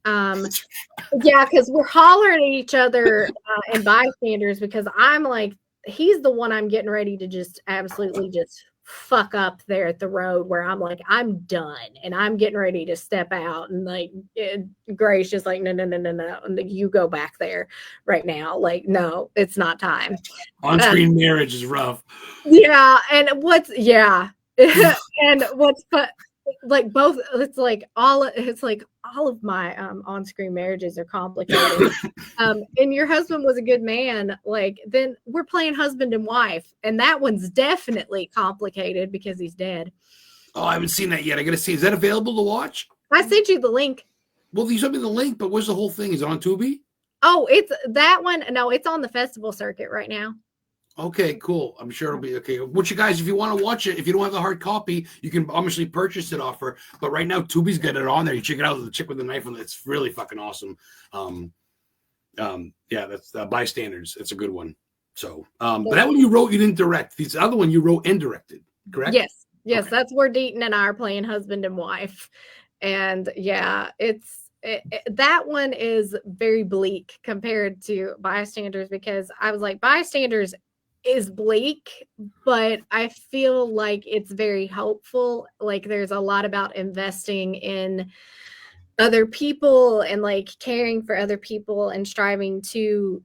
Yeah, because we're hollering at each other and bystanders, because I'm like, he's the one I'm getting ready to just absolutely just fuck up there at the road, where I'm like, I'm done and I'm getting ready to step out, and like Grace just like, no, you go back there right now, like, no, it's not time. On-screen marriage is rough. Yeah, and and what's like both, it's like all of my on-screen marriages are complicated. And your husband was a good man, like then we're playing husband and wife, and that one's definitely complicated because he's dead. Oh, I haven't seen that yet. I gotta see. Is that available to watch? I sent you the link. Well, you sent me the link, but where's the whole thing? Is it on Tubi? Oh, it's that one. No, it's on the festival circuit right now. Okay, cool. I'm sure it'll be okay. Which, you guys, if you want to watch it, if you don't have the hard copy, you can obviously purchase it off her. But right now, Tubi's got it on there. You check it out. The chick with the knife on it. It's really fucking awesome. Yeah, that's Bystanders. It's a good one. So, but that one you wrote, you didn't direct. This other one you wrote and directed, correct? Yes. Okay. That's where Deaton and I are playing husband and wife. And yeah, that one is very bleak compared to Bystanders, because I was like, Bystanders is bleak, but I feel like it's very hopeful. Like there's a lot about investing in other people and like caring for other people and striving to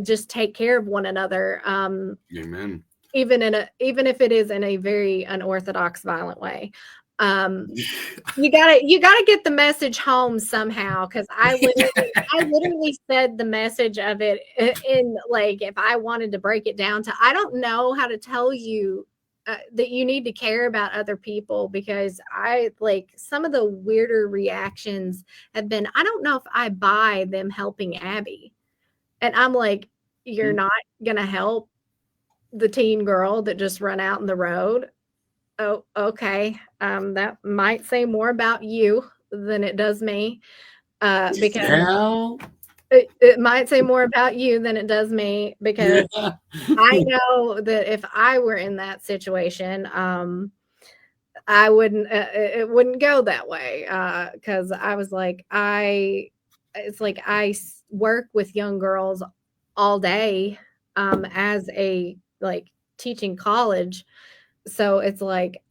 just take care of one another. Amen. Even if it is in a very unorthodox, violent way. You gotta get the message home somehow, because I literally said the message of it in, like, if I wanted to break it down to, I don't know how to tell you that you need to care about other people, because I, like, some of the weirder reactions have been, I don't know if I buy them helping Abby, and I'm like, you're not gonna help the teen girl that just run out in the road. Oh, okay. That might say more about you than it does me. Because It might say more about you than it does me, because Yeah. I know that if I were in that situation, I wouldn't. It wouldn't go that way, because I was like, it's like work with young girls all day, as a like teaching college, so it's like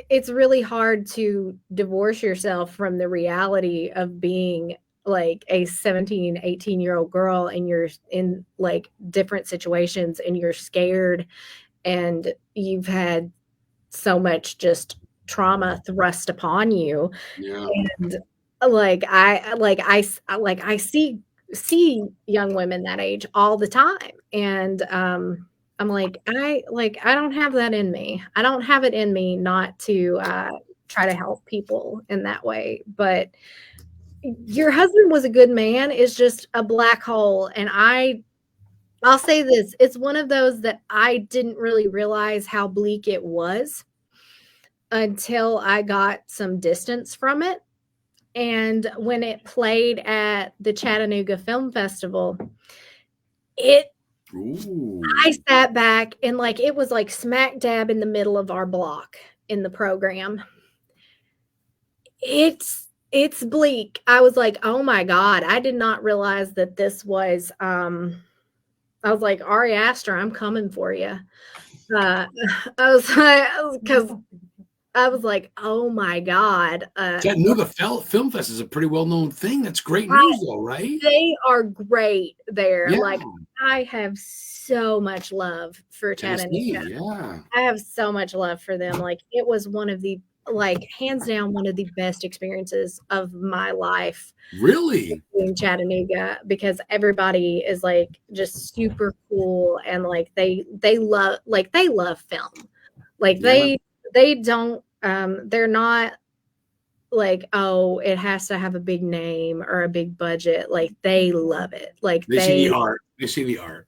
it's really hard to divorce yourself from the reality of being like a 17, 18-year-old girl, and you're in like different situations and you're scared and you've had so much just trauma thrust upon you. Yeah. And I see young women that age all the time, and I'm like, I don't have that in me. I don't have it in me not to try to help people in that way. But your husband was a good man, is just a black hole. And I'll say this, it's one of those that I didn't really realize how bleak it was until I got some distance from it. And when it played at the Chattanooga Film Festival, Ooh. I sat back, and like it was like smack dab in the middle of our block in the program. It's bleak. I was like, oh my God, I did not realize that this was I was like, Ari Aster, I'm coming for you. I was like, because I was like, oh my God. Chattanooga Film Fest is a pretty well-known thing. That's great news, though, right? They are great there. Yeah. Like, I have so much love for Tennessee, Chattanooga. yeah. I have so much love for them. Like, it was one of the, like, hands down, one of the best experiences of my life Really? in Chattanooga, because everybody is like just super cool, and like they love film. Like Yeah. they don't they're not like, oh, it has to have a big name or a big budget. Like, they love it. Like, They see the art. They see the art.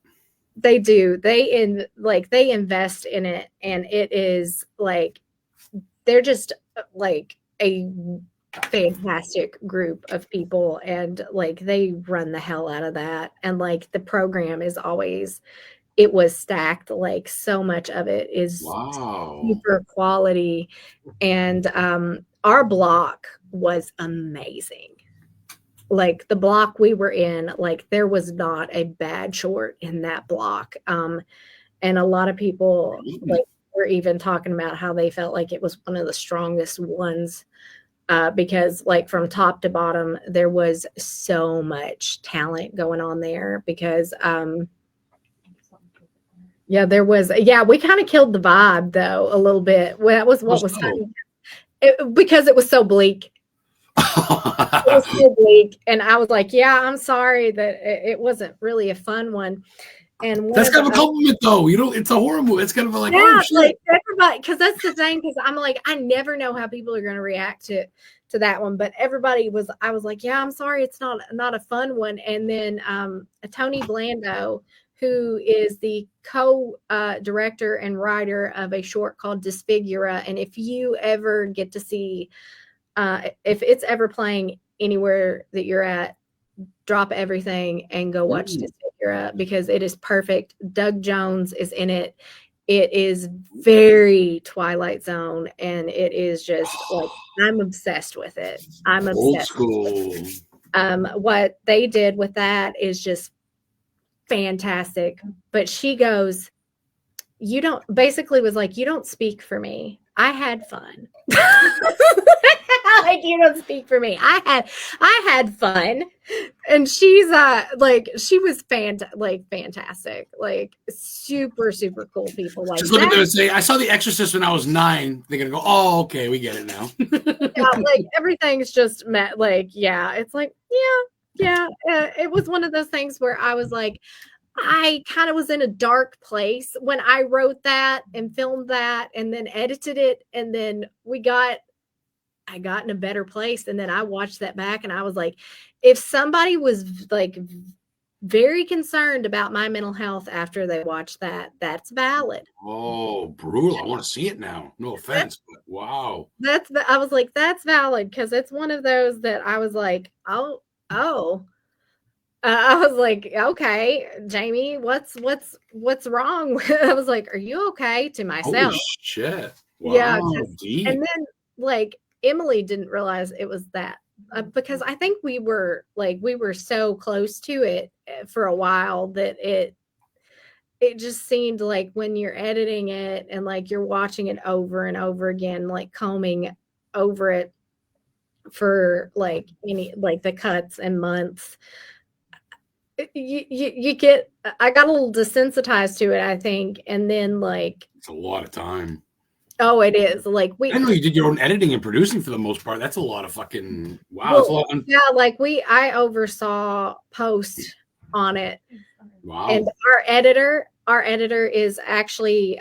they do. They invest in it, and it is like they're just like a fantastic group of people, and like they run the hell out of that. And like the program is always, it was stacked. Like, so much of it is Wow. super quality. And our block was amazing. Like, the block we were in, like, there was not a bad short in that block. And a lot of people like were even talking about how they felt like it was one of the strongest ones, because like from top to bottom there was so much talent going on there. Because yeah, there was, yeah, we kind of killed the vibe though a little bit. Well, that was what was funny. Because it was so bleak. It was so bleak, and I was like, yeah, I'm sorry that it wasn't really a fun one. And That's kind of a compliment, though. You know, it's a horror movie. It's kind of like, yeah, oh shit. like everybody, because that's the thing. Because I'm like, I never know how people are going to react to that one. But everybody was, I was like, yeah, I'm sorry, it's not a fun one. And then Tony Blando, who is the co-director and writer of a short called Disfigura, and if you ever get to see, if it's ever playing anywhere that you're at, drop everything and go watch Disfigura, because it is perfect. Doug Jones is in it. It is very Twilight Zone, and it is just like, I'm obsessed with it. I'm obsessed. Old school. What they did with that is just fantastic. But she goes, you don't, basically was like, you don't speak for me. I had fun. Like, you don't speak for me. I had fun. And she's like, she was fantastic, like super, super cool people. Like, just looking there and say, I saw The Exorcist when I was 9. They're gonna go, oh, okay, we get it now. Yeah, like everything's just met. Like, yeah, it's like, yeah. It was one of those things where I was like, I kind of was in a dark place when I wrote that and filmed that and then edited it. And then I got in a better place. And then I watched that back, and I was like, if somebody was like very concerned about my mental health after they watched that, that's valid. Oh, brutal. I want to see it now. No offense, but wow. I was like, that's valid, because it's one of those that I was like, oh, I was like, okay, Jamie, what's wrong? I was like, are you okay? To Holy myself. shit. Yeah. Wow, deep. And then like Emily didn't realize it was that because I think we were so close to it for a while that it just seemed like when you're editing it and like you're watching it over and over again, like combing over it for like the cuts and months, you get, I got a little desensitized to it, I think. And then like, It's a lot of time. oh, it is like I know you did your own editing and producing for the most part. That's a lot of fucking wow. That's a lot. Yeah, like I oversaw post on it. Wow. And our editor is actually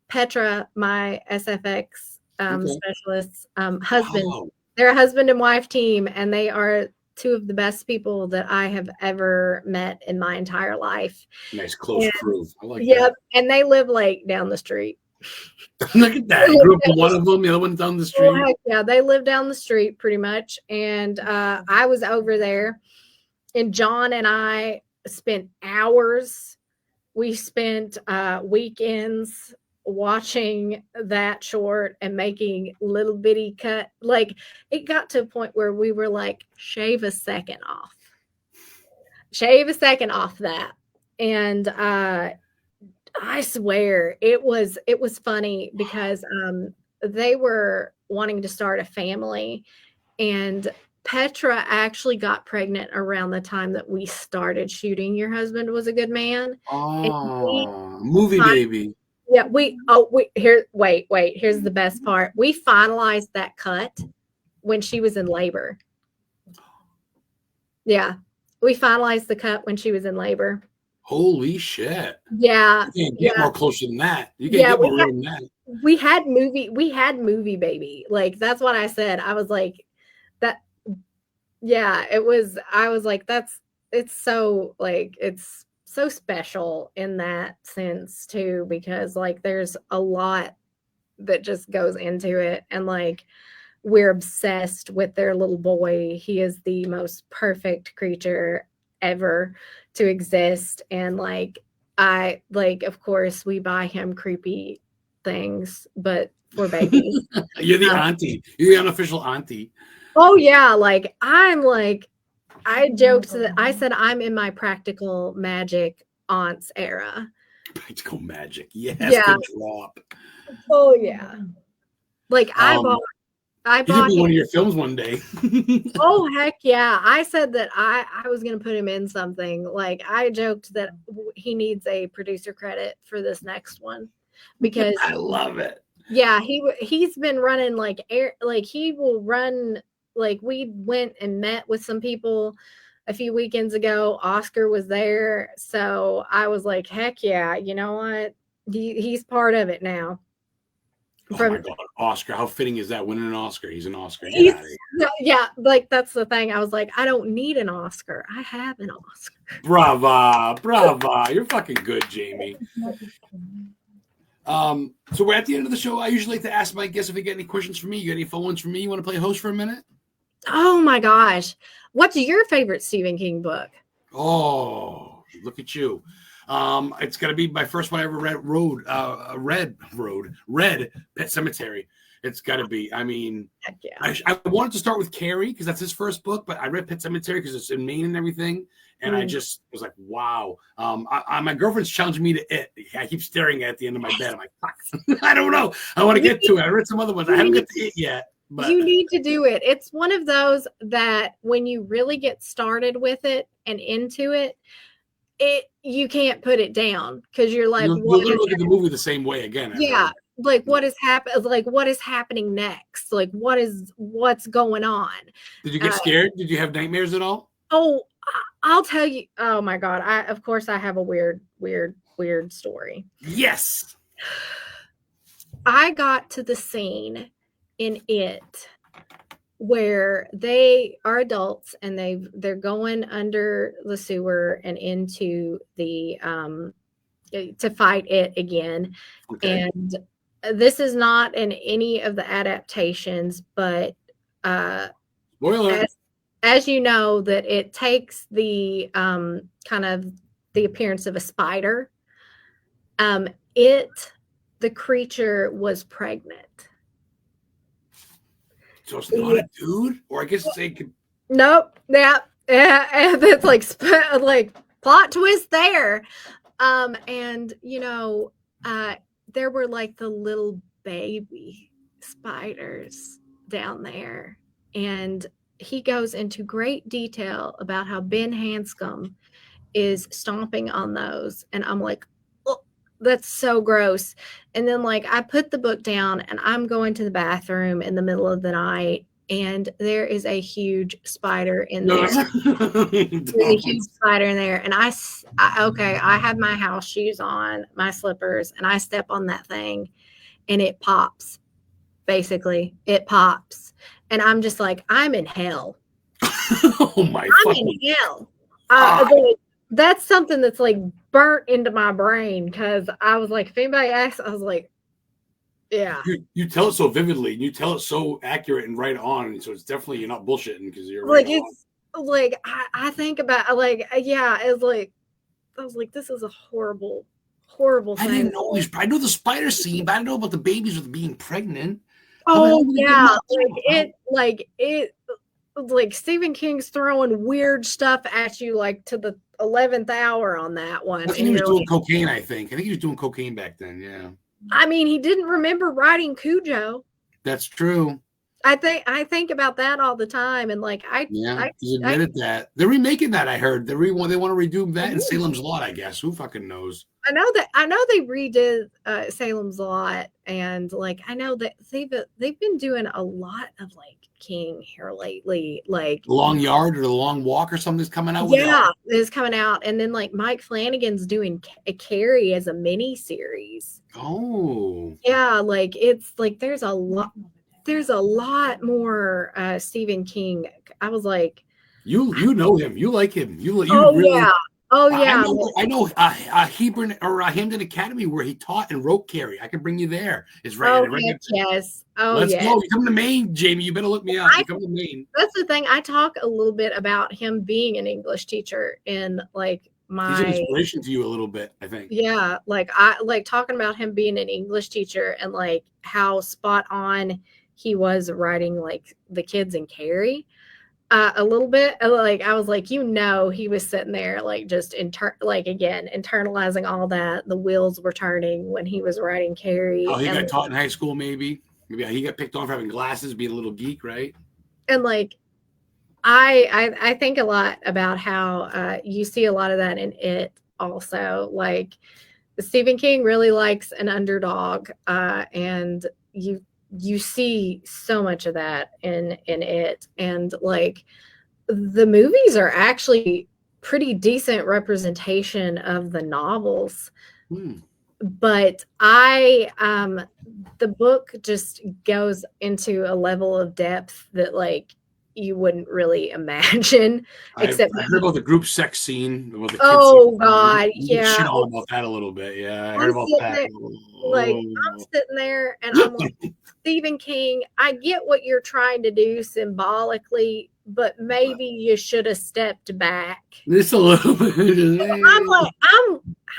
Petra, my SFX specialist's husband. Wow. They're a husband and wife team, and they are two of the best people that I have ever met in my entire life. Nice close crew. I like yeah, that. and they live like down the street. Look at that. You grew up with one of them, the other one's down the street. Oh, heck yeah, they live down the street pretty much. And I was over there, and John and I spent hours. We spent weekends watching that short and making little bitty cut. Like it got to a point where we were like, shave a second off that. And I swear it was funny because they were wanting to start a family, and Petra actually got pregnant around the time that we started shooting Your Husband Was a Good Man. Oh, movie baby. Yeah, wait, here's the best part. We finalized that cut when she was in labor. Yeah, we finalized the cut when she was in labor. Holy shit. Yeah. You can't get more closer than that. You can't get more real than that. We had movie baby. Like that's what I said. I was like, that, yeah, it was, I was like, it's so special in that sense too, because like there's a lot that just goes into it. And like, we're obsessed with their little boy. He is the most perfect creature ever to exist. And like, of course we buy him creepy things, but for babies. You're the auntie. You're the unofficial auntie. Oh yeah. Like I joked that I said I'm in my practical magic aunts era. Practical magic. Yes. Yeah. Good drop. Oh yeah. Like I bought one of your films one day. Oh heck yeah. I said that I was going to put him in something. Like I joked that he needs a producer credit for this next one because I love it. Yeah, he's been running he will run, like we went and met with some people a few weekends ago. Oscar was there. So I was like, heck yeah, you know what? He's part of it now. Oh my God, Oscar! How fitting is that? Winning an Oscar, he's an Oscar. Yeah, like that's the thing. I was like, I don't need an Oscar. I have an Oscar. Brava! You're fucking good, Jamie. So we're at the end of the show. I usually like to ask my guests if they get any questions for me. You got any phone ones for me? You want to play host for a minute? Oh my gosh, what's your favorite Stephen King book? Oh, look at you. It's got to be my first one I ever read. Read Pet Cemetery. It's got to be. I mean, yeah. I wanted to start with Carrie because that's his first book, but I read Pet Cemetery because it's in Maine and everything, and I just was like, wow. My girlfriend's challenging me to it. I keep staring at the end of my bed. I'm like, fuck. I don't know. I want to get to it. I read some other ones. I haven't got to it yet. But you need to do it. It's one of those that when you really get started with it and into it, you can't put it down because you're like, you'll look at the movie the same way again. Yeah, like what is happening next? Like what's going on? Did you get scared? Did you have nightmares at all? Oh, I'll tell you. Oh my God! Of course I have a weird story. Yes. I got to the scene in it where they are adults and they're going under the sewer and into the to fight it again. Okay. And this is not in any of the adaptations, but spoiler. as you know, that it takes the kind of the appearance of a spider. The creature was pregnant. So it's not a dude, or I guess they could. Nope. Yeah. And it's like plot twist there. And there were like the little baby spiders down there, and he goes into great detail about how Ben Hanscom is stomping on those, and I'm like, oh, that's so gross. And then like I put the book down and I'm going to the bathroom in the middle of the night, and there is a huge spider in there. There's a huge spider in there, and I have my house shoes on, my slippers, and I step on that thing and it pops. Basically, it pops. And I'm just like, I'm in hell. Oh my! I'm in hell. That's something that's like burnt into my brain, because I was like, if anybody asks, I was like, yeah. You tell it so vividly, and you tell it so accurate and right on, so it's definitely, you're not bullshitting, because you're right like, it's on. Like I think about like, yeah, it's like, I was like, this is a horrible thing. I didn't know I know the spider scene, but I didn't know about the babies with being pregnant. Oh yeah, like Stephen King's throwing weird stuff at you like to the 11th hour on that one. I think he was doing cocaine. I think he was doing cocaine back then. Yeah. I mean, he didn't remember writing Cujo. That's true. I think about that all the time, and like he admitted that they're remaking that. I heard they want to redo that in Salem's Lot. I guess who fucking knows. I know they redid Salem's Lot, and like I know that they've been doing a lot of like King here lately, like The Long Yard or The Long Walk or something's coming out. Yeah, it's coming out, and then like Mike Flanagan's doing a Carrie as a mini series. Oh, yeah, like it's like there's a lot more Stephen King. I was like, you know him, you like him, you really. Yeah. Oh yeah, I know Hampton Academy where he taught and wrote Carrie. I can bring you there. It's right. Yes. Let's go. You come to Maine, Jamie. You better look me up. You come to Maine. That's the thing. I talk a little bit about him being an English teacher in like my. He's an inspiration to you a little bit, I think. Yeah, like I like talking about him being an English teacher and like how spot on he was writing like the kids in Carrie. A little bit, like I was like, he was sitting there like just internalizing all that. The wheels were turning when he was writing Carrie. Oh, he got taught in high school, maybe he got picked on for having glasses, being a little geek, right? And like, I think a lot about how you see a lot of that in It also. Like, Stephen King really likes an underdog, and you see so much of that in It, and like the movies are actually pretty decent representation of the novels. But the book just goes into a level of depth that like you wouldn't really imagine. Except I heard about the group sex scene. God, yeah. Shit all about that a little bit. Yeah, I heard about that. Like I'm sitting there and I'm like, Stephen King, I get what you're trying to do symbolically, but maybe you should have stepped back. Just a little bit.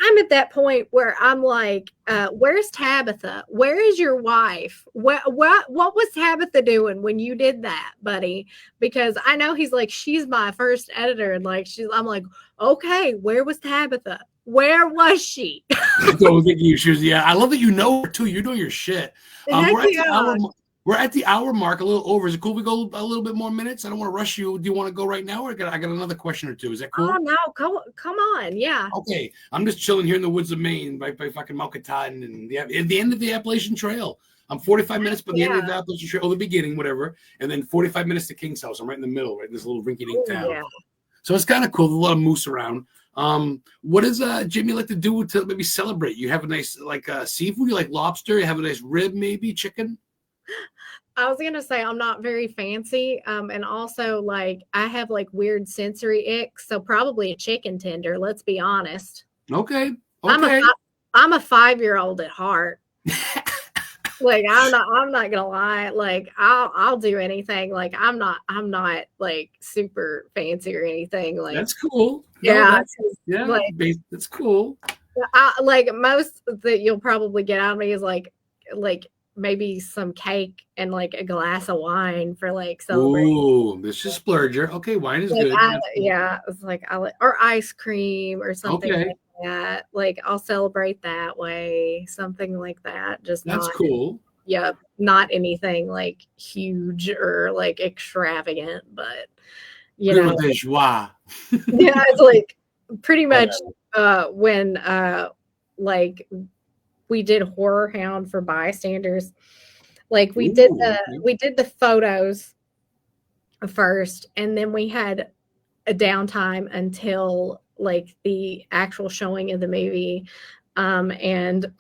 I'm at that point where I'm like, where's Tabitha? Where is your wife? What was Tabitha doing when you did that, buddy? Because I know he's like, she's my first editor, and like I'm like, okay, where was Tabitha? Where was she? I don't think you should. Yeah, I love that you know her too. You're doing your shit. We're at the hour mark, a little over. Is it cool we go a little bit more minutes? I don't want to rush you. Do you want to go right now, or I got another question or two? Is that cool? Oh no, come on, yeah. Okay, I'm just chilling here in the woods of Maine by fucking Mount Katahdin and at the end of the Appalachian Trail. I'm 45 minutes by the end of the Appalachian Trail, or the beginning, whatever, and then 45 minutes to King's House. I'm right in the middle, right in this little rinky-dink town. Yeah. So it's kind of cool. There's a lot of moose around. What does Jimmy like to do to maybe celebrate? You have a nice seafood. You like lobster. You have a nice rib, maybe chicken. I was gonna say I'm not very fancy, and also like I have like weird sensory ick, so probably a chicken tender. Let's be honest. Okay. I'm a 5-year-old at heart. Like I'm not gonna lie. Like I'll do anything. Like I'm not like super fancy or anything. Like That's cool. No, yeah, yeah, like that's cool. like most that you'll probably get out of me is like maybe some cake and like a glass of wine for like celebrating. Ooh, this is splurger. Okay, wine is Like good. yeah, it's like or ice cream or something Okay, like that. Like I'll celebrate that way, something like that. Just that's not cool. not anything like huge or like extravagant, but you Good know, with the joie. yeah, it's like pretty much Whatever. when like we did Horror Hound for bystanders. Like Ooh, okay. we did the photos first, and then we had a downtime until like the actual showing of the movie. And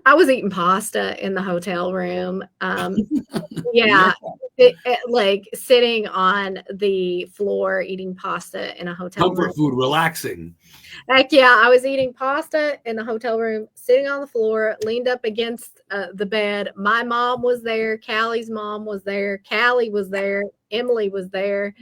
I was eating pasta in the hotel room. Yeah, Yeah, like sitting on the floor eating pasta in a hotel room. comfort food, relaxing. Heck yeah, I was eating pasta in the hotel room, sitting on the floor, leaned up against the bed. My mom was there. Callie's mom was there. Callie was there. Emily was there.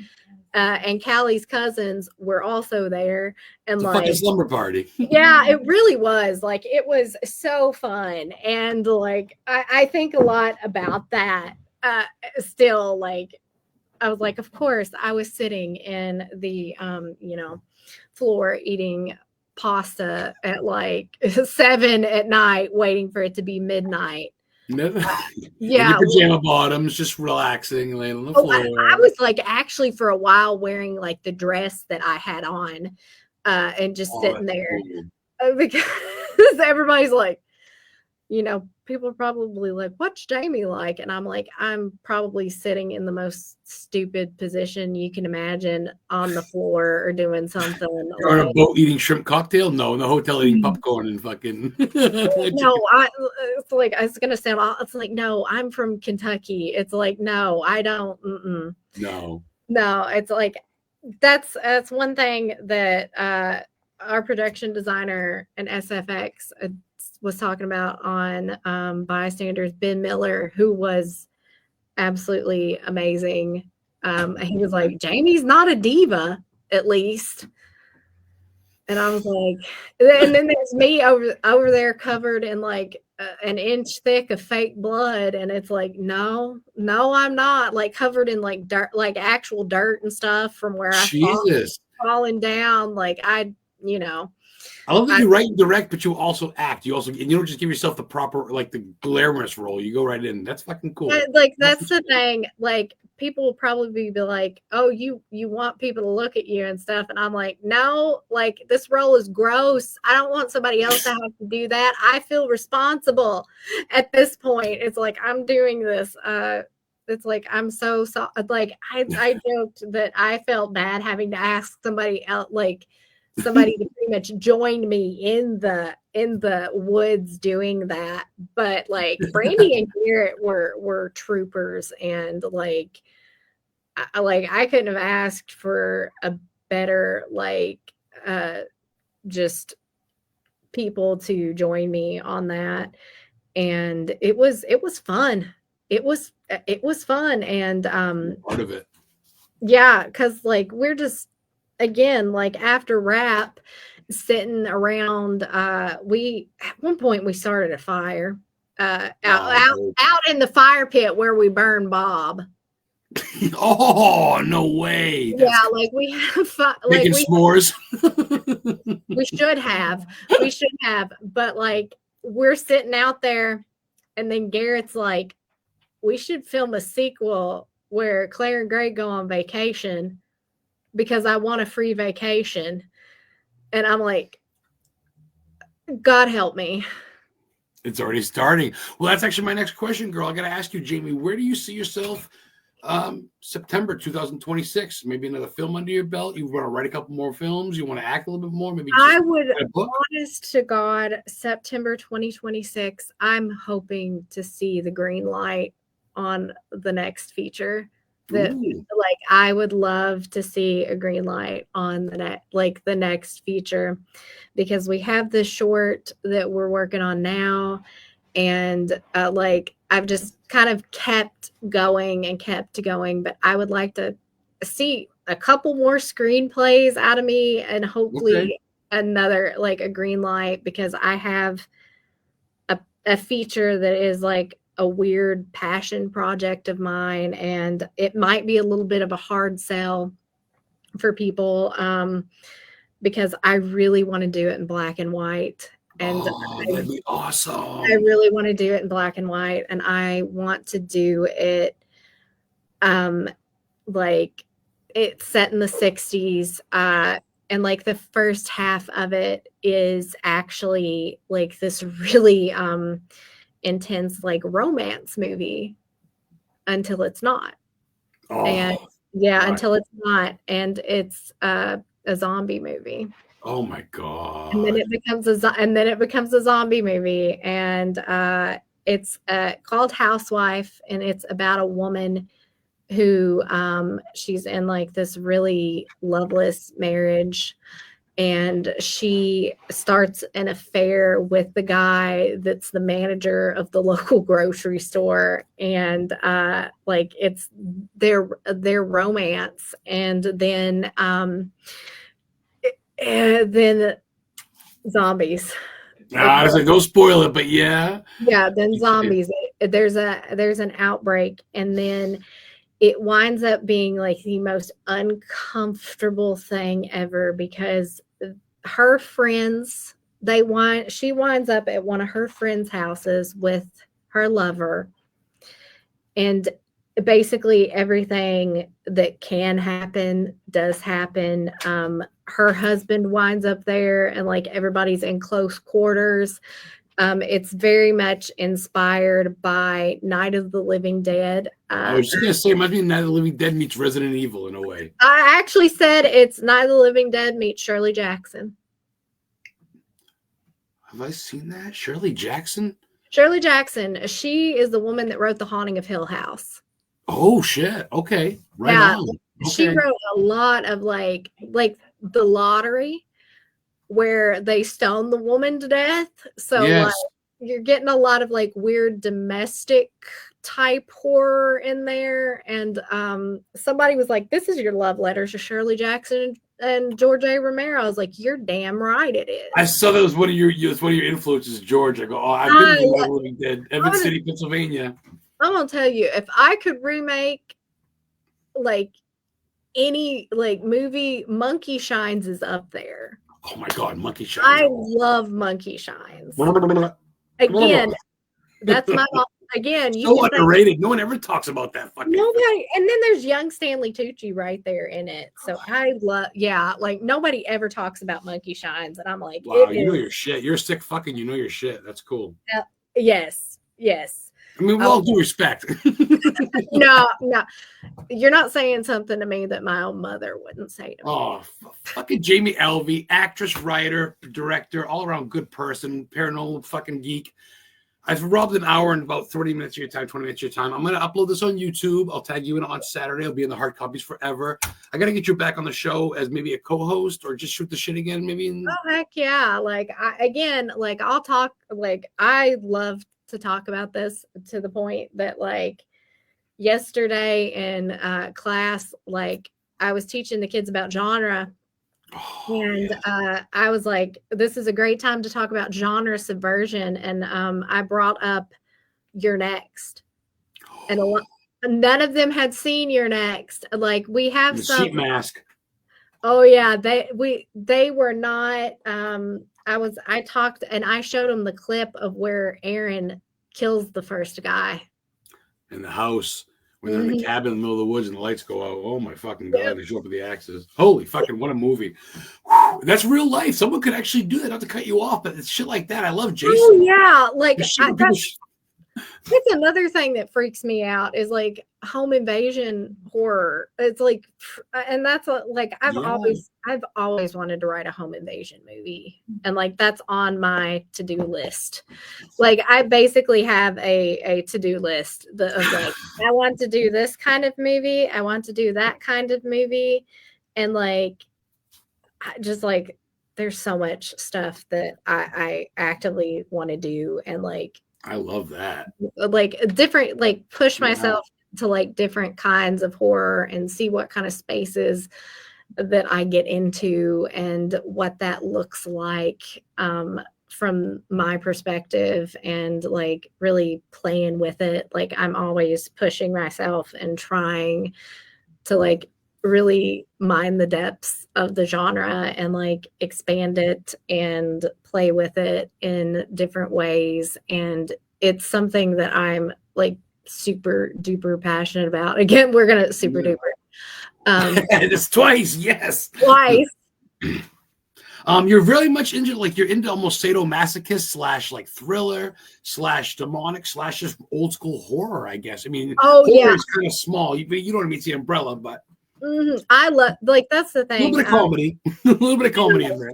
And Callie's cousins were also there. And It's a fucking like, slumber party. yeah, it really was. Like, it was so fun. And like, I think a lot about that still. Like, I was like, of course, I was sitting in the, floor eating pasta at like 7 at night, waiting for it to be midnight. In Yeah. your pajama bottoms, just relaxing, laying on the floor. I was like actually for a while wearing like the dress that I had on and just sitting there because everybody's like, people are probably like, what's Jamie like? And I'm like, I'm probably sitting in the most stupid position you can imagine on the floor or doing something. You're on a boat eating shrimp cocktail? No, in the hotel eating popcorn and fucking. No, it's like, I was going to say, it's like, no, I'm from Kentucky. It's like, no, I don't. No. No, it's like, that's one thing that our production designer and SFX was talking about on Bystanders, Ben Miller, who was absolutely amazing. He was like, Jamie's not a diva, at least. And I was like, and then there's me over there covered in like an inch thick of fake blood, and it's like, no, I'm not, like covered in like dirt, like actual dirt and stuff from where I falling down. Like I love that you write and direct, but you also act. You don't just give yourself the proper, like the glamorous role. You go right in. That's fucking cool. Like that's the thing. Like people will probably be like, "Oh, you want people to look at you and stuff," and I'm like, "No, like this role is gross. I don't want somebody else to have to do that. I feel responsible at this point. It's like I'm doing this. It's like I'm so like I joked that I felt bad having to ask somebody else, like somebody to pretty much join me in the woods doing that. But like Brandy and Garrett were troopers, and like I couldn't have asked for a better just people to join me on that. And it was fun. It was fun. And part of it. Yeah, because like we're just, again, like after rap, sitting around, we at one point we started a fire out in the fire pit where we burned Bob. Oh, no way. Yeah, like we have making s'mores. we should have, but like we're sitting out there, and then Garrett's like, we should film a sequel where Claire and Greg go on vacation because I want a free vacation. And I'm like, God help me. It's already starting. Well, that's actually my next question, girl. I got to ask you, Jamie, where do you see yourself September 2026? Maybe another film under your belt? You want to write a couple more films? You want to act a little bit more? Maybe I would, honest to God, September 2026, I'm hoping to see the green light on the next feature. Like I would love to see a green light on the next feature, because we have this short that we're working on now, And like I've just kind of kept going and kept going, but I would like to see a couple more screenplays out of me, and hopefully another, like, a green light, because I have a feature that is like a weird passion project of mine, and it might be a little bit of a hard sell for people, because I really want to do it in black and white. And that'd be awesome. I really want to do it in black and white, and I want to do it like it's set in the 60s, and like the first half of it is actually like this really intense like romance movie until it's not. And until it's not, and it's a zombie movie. Oh my god. And then it becomes a zombie movie, and it's called Housewife, and it's about a woman who she's in like this really loveless marriage, and she starts an affair with the guy that's the manager of the local grocery store, and like it's their romance, and then zombies. I was like, don't spoil it, but yeah, then zombies. There's an outbreak, and then it winds up being like the most uncomfortable thing ever, because her friends, she winds up at one of her friends' houses with her lover, and basically everything that can happen does happen. Her husband winds up there, and like everybody's in close quarters. It's very much inspired by Night of the Living Dead. I was just gonna say, it might be Night of the Living Dead meets Resident Evil in a way. I actually said it's Night of the Living Dead meets Shirley Jackson. Have I seen that? Shirley Jackson? Shirley Jackson. She is the woman that wrote The Haunting of Hill House. Oh shit! Okay, right on. Okay. She wrote a lot of like The Lottery, where they stone the woman to death. So like you're getting a lot of like weird domestic type horror in there. And somebody was like, this is your love letters to Shirley Jackson and George A. Romero. I was like, you're damn right it is. I saw that was one of your influences, George. I go, oh, I've been to the Living Dead, Evans City, Pennsylvania. I'm gonna tell you, if I could remake like any like movie, Monkey Shines is up there. Oh my god, Monkey Shines! I love Monkey Shines. Again, that's my again. So underrated. No one ever talks about that fucking. Nobody. And then there's young Stanley Tucci right there in it. So I love. Yeah, like nobody ever talks about Monkey Shines, and I'm like, wow, you know your shit. You're a sick fucking. You know your shit. That's cool. Yes. I mean, with all due respect. No. You're not saying something to me that my own mother wouldn't say to me. Oh, fucking Jamie Alvey, actress, writer, director, all around good person, paranormal fucking geek. I've robbed an hour and about 30 minutes of your time, 20 minutes of your time. I'm going to upload this on YouTube. I'll tag you in on Saturday. It'll be in the hard copies forever. I got to get you back on the show as maybe a co-host or just shoot the shit again. Maybe. Oh, heck yeah. Like, I'll talk. Like, I love to talk about this to the point that like yesterday in class, like I was teaching the kids about genre, and I was like, this is a great time to talk about genre subversion, and I brought up You're Next, and none of them had seen You're Next. Like we have some sheet mask. Oh yeah, they were not. I talked and I showed them the clip of where Aaron kills the first guy in the house when they're in the cabin in the middle of the woods and the lights go out. Oh my fucking god! They show up with the axes. Holy fucking what a movie! Whew, that's real life. Someone could actually do that. Not to cut you off, but it's shit like that. I love Jason. Oh yeah, like that's another thing that freaks me out is like home invasion horror. It's like, and that's like I've always wanted to write a home invasion movie, and like that's on my to-do list. Like I basically have a to-do list of like I want to do this kind of movie, I want to do that kind of movie, and like I just like there's so much stuff that I actively want to do, and like I love that. Like different, like push Wow. myself to like different kinds of horror and see what kind of spaces that I get into and what that looks like from my perspective, and like really playing with it. Like I'm always pushing myself and trying to like really mine the depths of the genre and like expand it and play with it in different ways. And it's something that I'm like super duper passionate about. Again, we're gonna super duper It's twice, yes. twice. You're very much into like you're into almost sadomasochist slash like thriller slash demonic slash just old school horror, I guess. I mean, Oh horror yeah, is kind of small. You don't mean it's the umbrella, but I love, like that's the a thing. little bit of comedy, a little bit of comedy in there.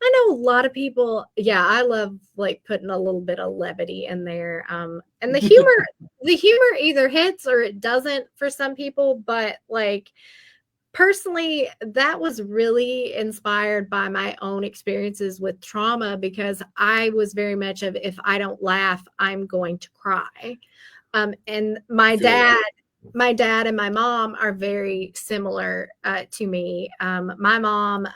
I know a lot of people. Yeah, I love like putting a little bit of levity in there. And the humor either hits or it doesn't for some people. But like personally, that was really inspired by my own experiences with trauma, because I was very much of, if I don't laugh, I'm going to cry. And my dad and my mom are very similar to me. My mom,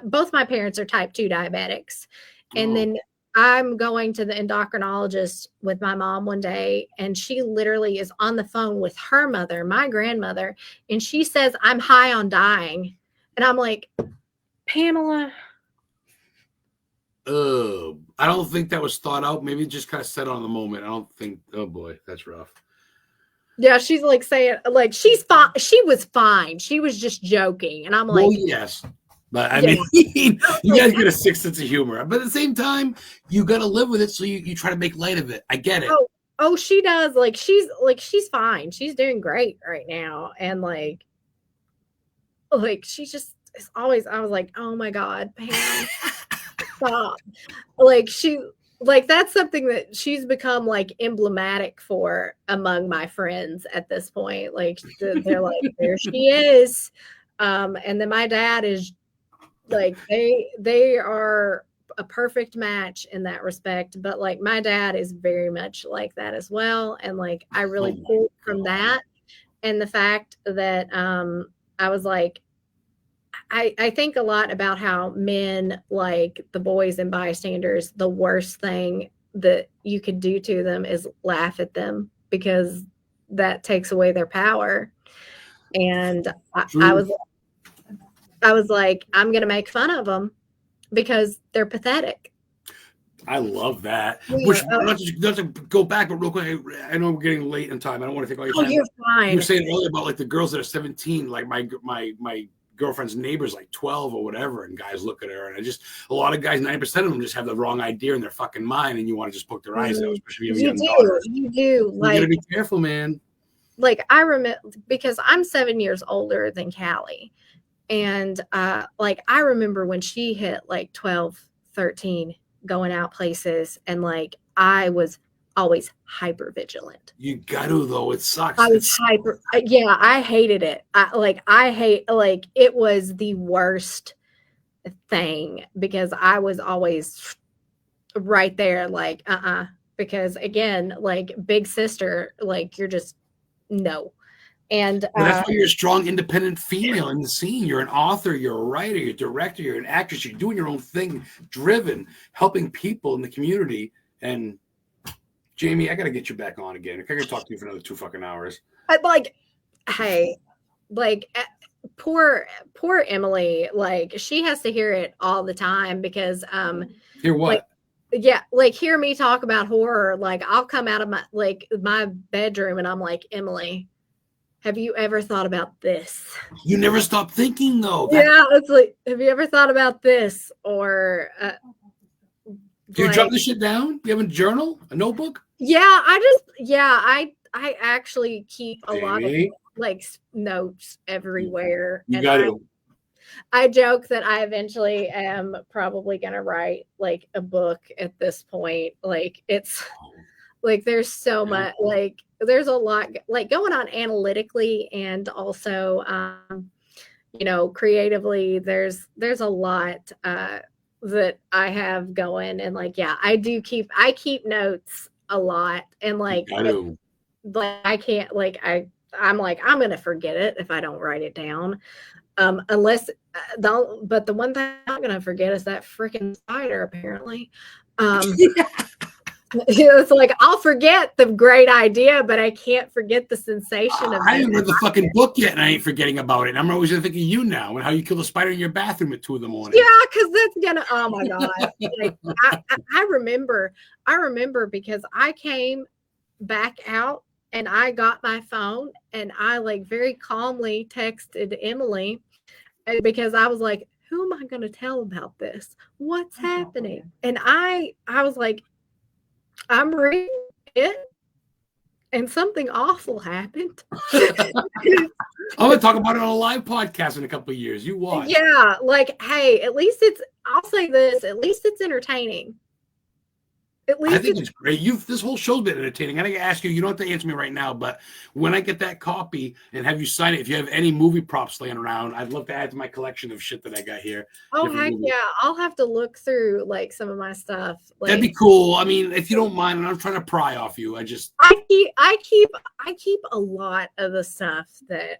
both my parents are type 2 diabetics. And then I'm going to the endocrinologist with my mom one day, and she literally is on the phone with her mother, my grandmother, and she says, I'm high on dying. And I'm like, Pamela. I don't think that was thought out. Maybe just kind of said on the moment. I don't think, oh boy, that's rough. Yeah, she's like saying, like, she's fine. She was fine. She was just joking. And I'm like, well, yes. But I mean, you guys get a sick sense of humor. But at the same time, you got to live with it. So you try to make light of it. I get it. Oh, she does. Like, she's fine. She's doing great right now. And like she just is always, I was like, oh my God, Pam, stop. Like that's something that she's become like emblematic for among my friends at this point. Like they're like, there she is. And then my dad is like, they are a perfect match in that respect. But like my dad is very much like that as well. And like I really pulled from that, and the fact that I was like, I think a lot about how men, like the boys and bystanders, the worst thing that you could do to them is laugh at them, because that takes away their power. And I was like, I'm going to make fun of them because they're pathetic. I love that. Which, not to go back, but real quick, I know we're getting late in time. I don't want to take all your time. You're fine. You were saying earlier about like the girls that are 17, like my girlfriend's neighbor's like 12 or whatever, and guys look at her, and a lot of guys, 90% of them just have the wrong idea in their fucking mind, and you want to just poke their eyes out, especially if you have young daughters. You do. Like, you gotta be careful, man. Like I remember, because I'm 7 years older than Callie. And like I remember when she hit like 12, 13, going out places, and like I was always hyper vigilant. You got to, though. It sucks. I was hyper. Yeah, I hated it. It was the worst thing, because I was always right there, like, because again, like big sister, like you're just no. And that's why you're a strong, independent female in the scene. You're an author, you're a writer, you're a director, you're an actress, you're doing your own thing, driven, helping people in the community. And Jamie, I got to get you back on again. I got to talk to you for another 2 fucking hours. Poor Emily, like she has to hear it all the time, because hear what? Hear me talk about horror. Like I'll come out of my bedroom and I'm like, Emily, have you ever thought about this? You never stop thinking, though. Yeah, it's like, have you ever thought about this? Or do you jot this shit down? You have a journal, a notebook? Yeah, I actually keep a lot of like notes everywhere. You got to. I joke that I eventually am probably gonna write like a book at this point. Like it's like there's so much, like there's a lot like going on analytically, and also creatively. There's a lot that I have going. And like, yeah, I keep notes a lot. And like, I do. I can't, like, I'm like, I'm going to forget it if I don't write it down. Unless but the one thing I'm not going to forget is that freaking spider, apparently. It's like, I'll forget the great idea, but I can't forget the sensation of I haven't read the fucking book yet, and I ain't forgetting about it. And I'm always gonna think of you now and how you kill the spider in your bathroom at 2 a.m. Yeah, because that's gonna. Oh my god! Like, I remember because I came back out and I got my phone and I like very calmly texted Emily because I was like, "Who am I going to tell about this? What's happening?" And I was like, I'm reading it and something awful happened. I'm gonna talk about it on a live podcast in a couple of years. You watch. Yeah, like, hey, at least I'll say this, at least it's entertaining. At least I think it's great. This whole show's been entertaining. I gotta ask you, you don't have to answer me right now, but when I get that copy and have you sign it, if you have any movie props laying around, I'd love to add to my collection of shit that I got here. Oh heck yeah. I'll have to look through like some of my stuff. Like, that'd be cool. I mean, if you don't mind, and I'm trying to pry off you. I keep a lot of the stuff that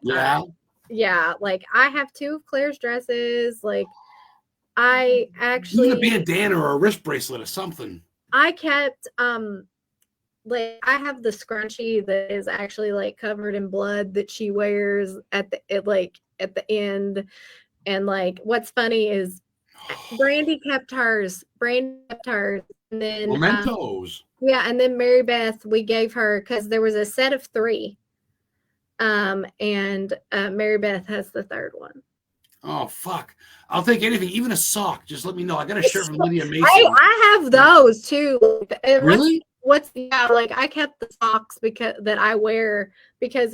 yeah, like I have 2 of Claire's dresses. Like I actually even a bandana or a wrist bracelet or something. I kept like I have the scrunchie that is actually like covered in blood that she wears at the end. And like what's funny is Brandy kept hers. And then mementos. Yeah, and then Mary Beth, we gave her because there was a set of 3. And Mary Beth has the 3rd one. Oh fuck! I'll take anything, even a sock. Just let me know. I got a shirt from Lydia Mason. I have those too. Really? Like I kept the socks because that I wear because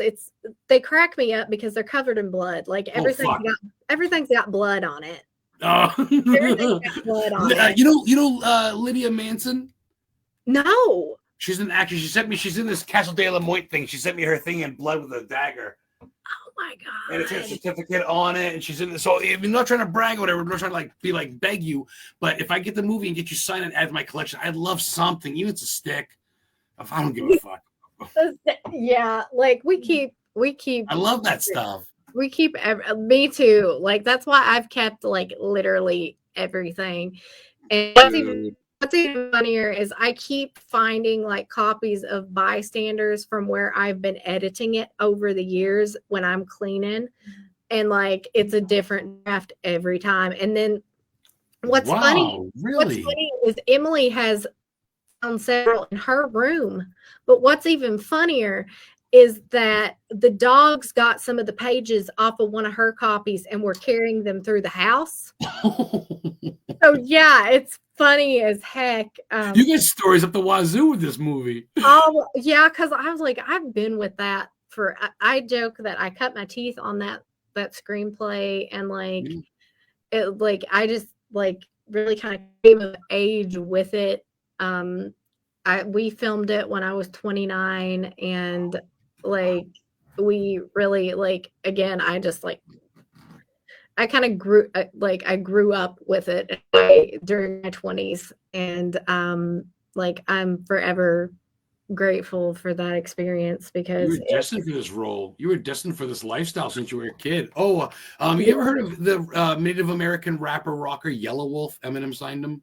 they crack me up because they're covered in blood. Like everything's got blood on it. Oh. Everything's got blood on it. You know Lydia Manson? No. She's an actress. She's in this Castle de la Motte thing. She sent me her thing in blood with a dagger. Oh my god! And it's a certificate on it, and she's in this. So I'm not trying to brag or whatever. I'm not trying to beg you. But if I get the movie and get you signed and add to my collection, I'd love something. Even if it's a stick. If I don't give a fuck. Yeah, like we keep. I love that stuff. We keep. Me too. Like that's why I've kept like literally everything. And what's even funnier is I keep finding like copies of bystanders from where I've been editing it over the years when I'm cleaning. And like it's a different draft every time. And then what's funny is Emily has found several in her room. But what's even funnier is that the dogs got some of the pages off of one of her copies and were carrying them through the house. So yeah, it's funny as heck. You get stories up the wazoo with this movie. Oh yeah, because I was like, I've been with that for. I joke that I cut my teeth on that screenplay, and like it, like I just like really kind of came of age with it. We filmed it when I was 29, and like we really like again. I just like. I kind of grew up with it during my 20s, and like I'm forever grateful for that experience because you were destined for this role. You were destined for this lifestyle since you were a kid. Oh, you ever heard of the Native American rapper rocker Yellow Wolf? Eminem signed him.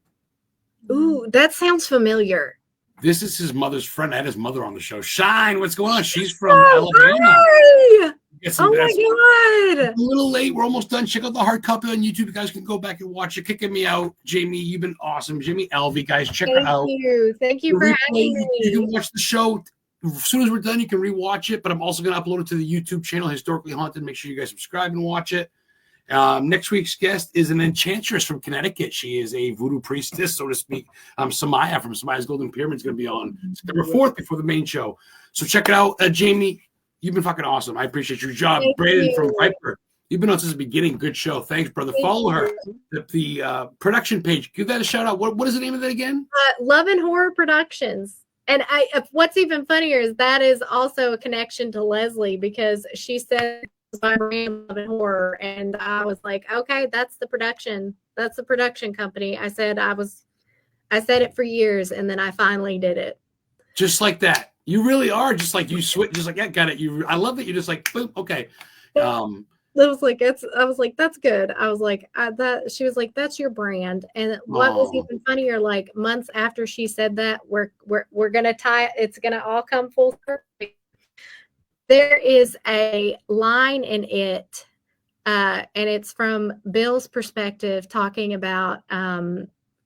Ooh, that sounds familiar. This is his mother's friend. I had his mother on the show. Shine, what's going on? She's from Alabama. Hi! Oh my god! A little late. We're almost done. Check out the hard copy on YouTube. You guys can go back and watch it. Kicking me out, Jamie. You've been awesome, Jamie ALVEY. Guys, check her out. Thank you for having me. You can watch the show as soon as we're done. You can rewatch it. But I'm also going to upload it to the YouTube channel, Historically Haunted. Make sure you guys subscribe and watch it. Next week's guest is an enchantress from Connecticut. She is a voodoo priestess, so to speak. Samaya from Samaya's Golden Pyramid is going to be on September 4th before the main show. So check it out. Jamie, you've been fucking awesome. I appreciate your job. Brandon from Viper, you've been on since the beginning. Good show. Thanks, brother. Follow her. The production page. Give that a shout out. What is the name of that again? Love and Horror Productions. And what's even funnier is that is also a connection to Leslie because she said my brand, Love and Horror. And I was like, okay, that's the production company. I said it for years, and then I finally did it. Just like that. You really are just like you switch, just like, yeah, got it. I love that you're just like, boom, okay. I was like, that's good. I was like, she was like, that's your brand. And what was even funnier, like months after she said that, we're gonna it's gonna all come full circle. There is a line in it, and it's from Bill's perspective, talking about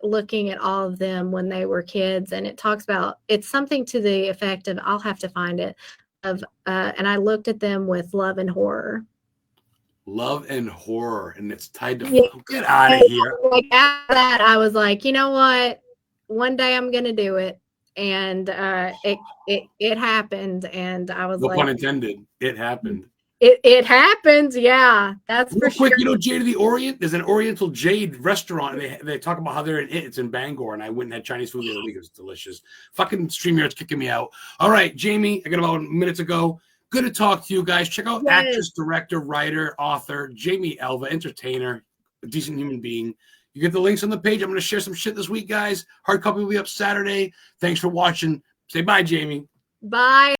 looking at all of them when they were kids, and it talks about, it's something to the effect of, I'll have to find it, of and I looked at them with love and horror. Love and horror, and it's tied to get out of here. Like after that, I was like, you know what? One day I'm gonna do it, and it happened, and I was no like, pun intended. It happened. It happened, yeah. That's Real for quick, sure. you know, Jade of the Orient. There's an Oriental Jade restaurant. And they talk about how they're in it. It's in Bangor, and I went and had Chinese food the other week. It was delicious. Fucking StreamYard's kicking me out. All right, Jamie, I got about minutes ago. Good to talk to you guys. Check out actress, director, writer, author, Jamie Alvey, entertainer, a decent human being. You get the links on the page. I'm going to share some shit this week, guys. Hard copy will be up Saturday. Thanks for watching. Say bye, Jamie. Bye.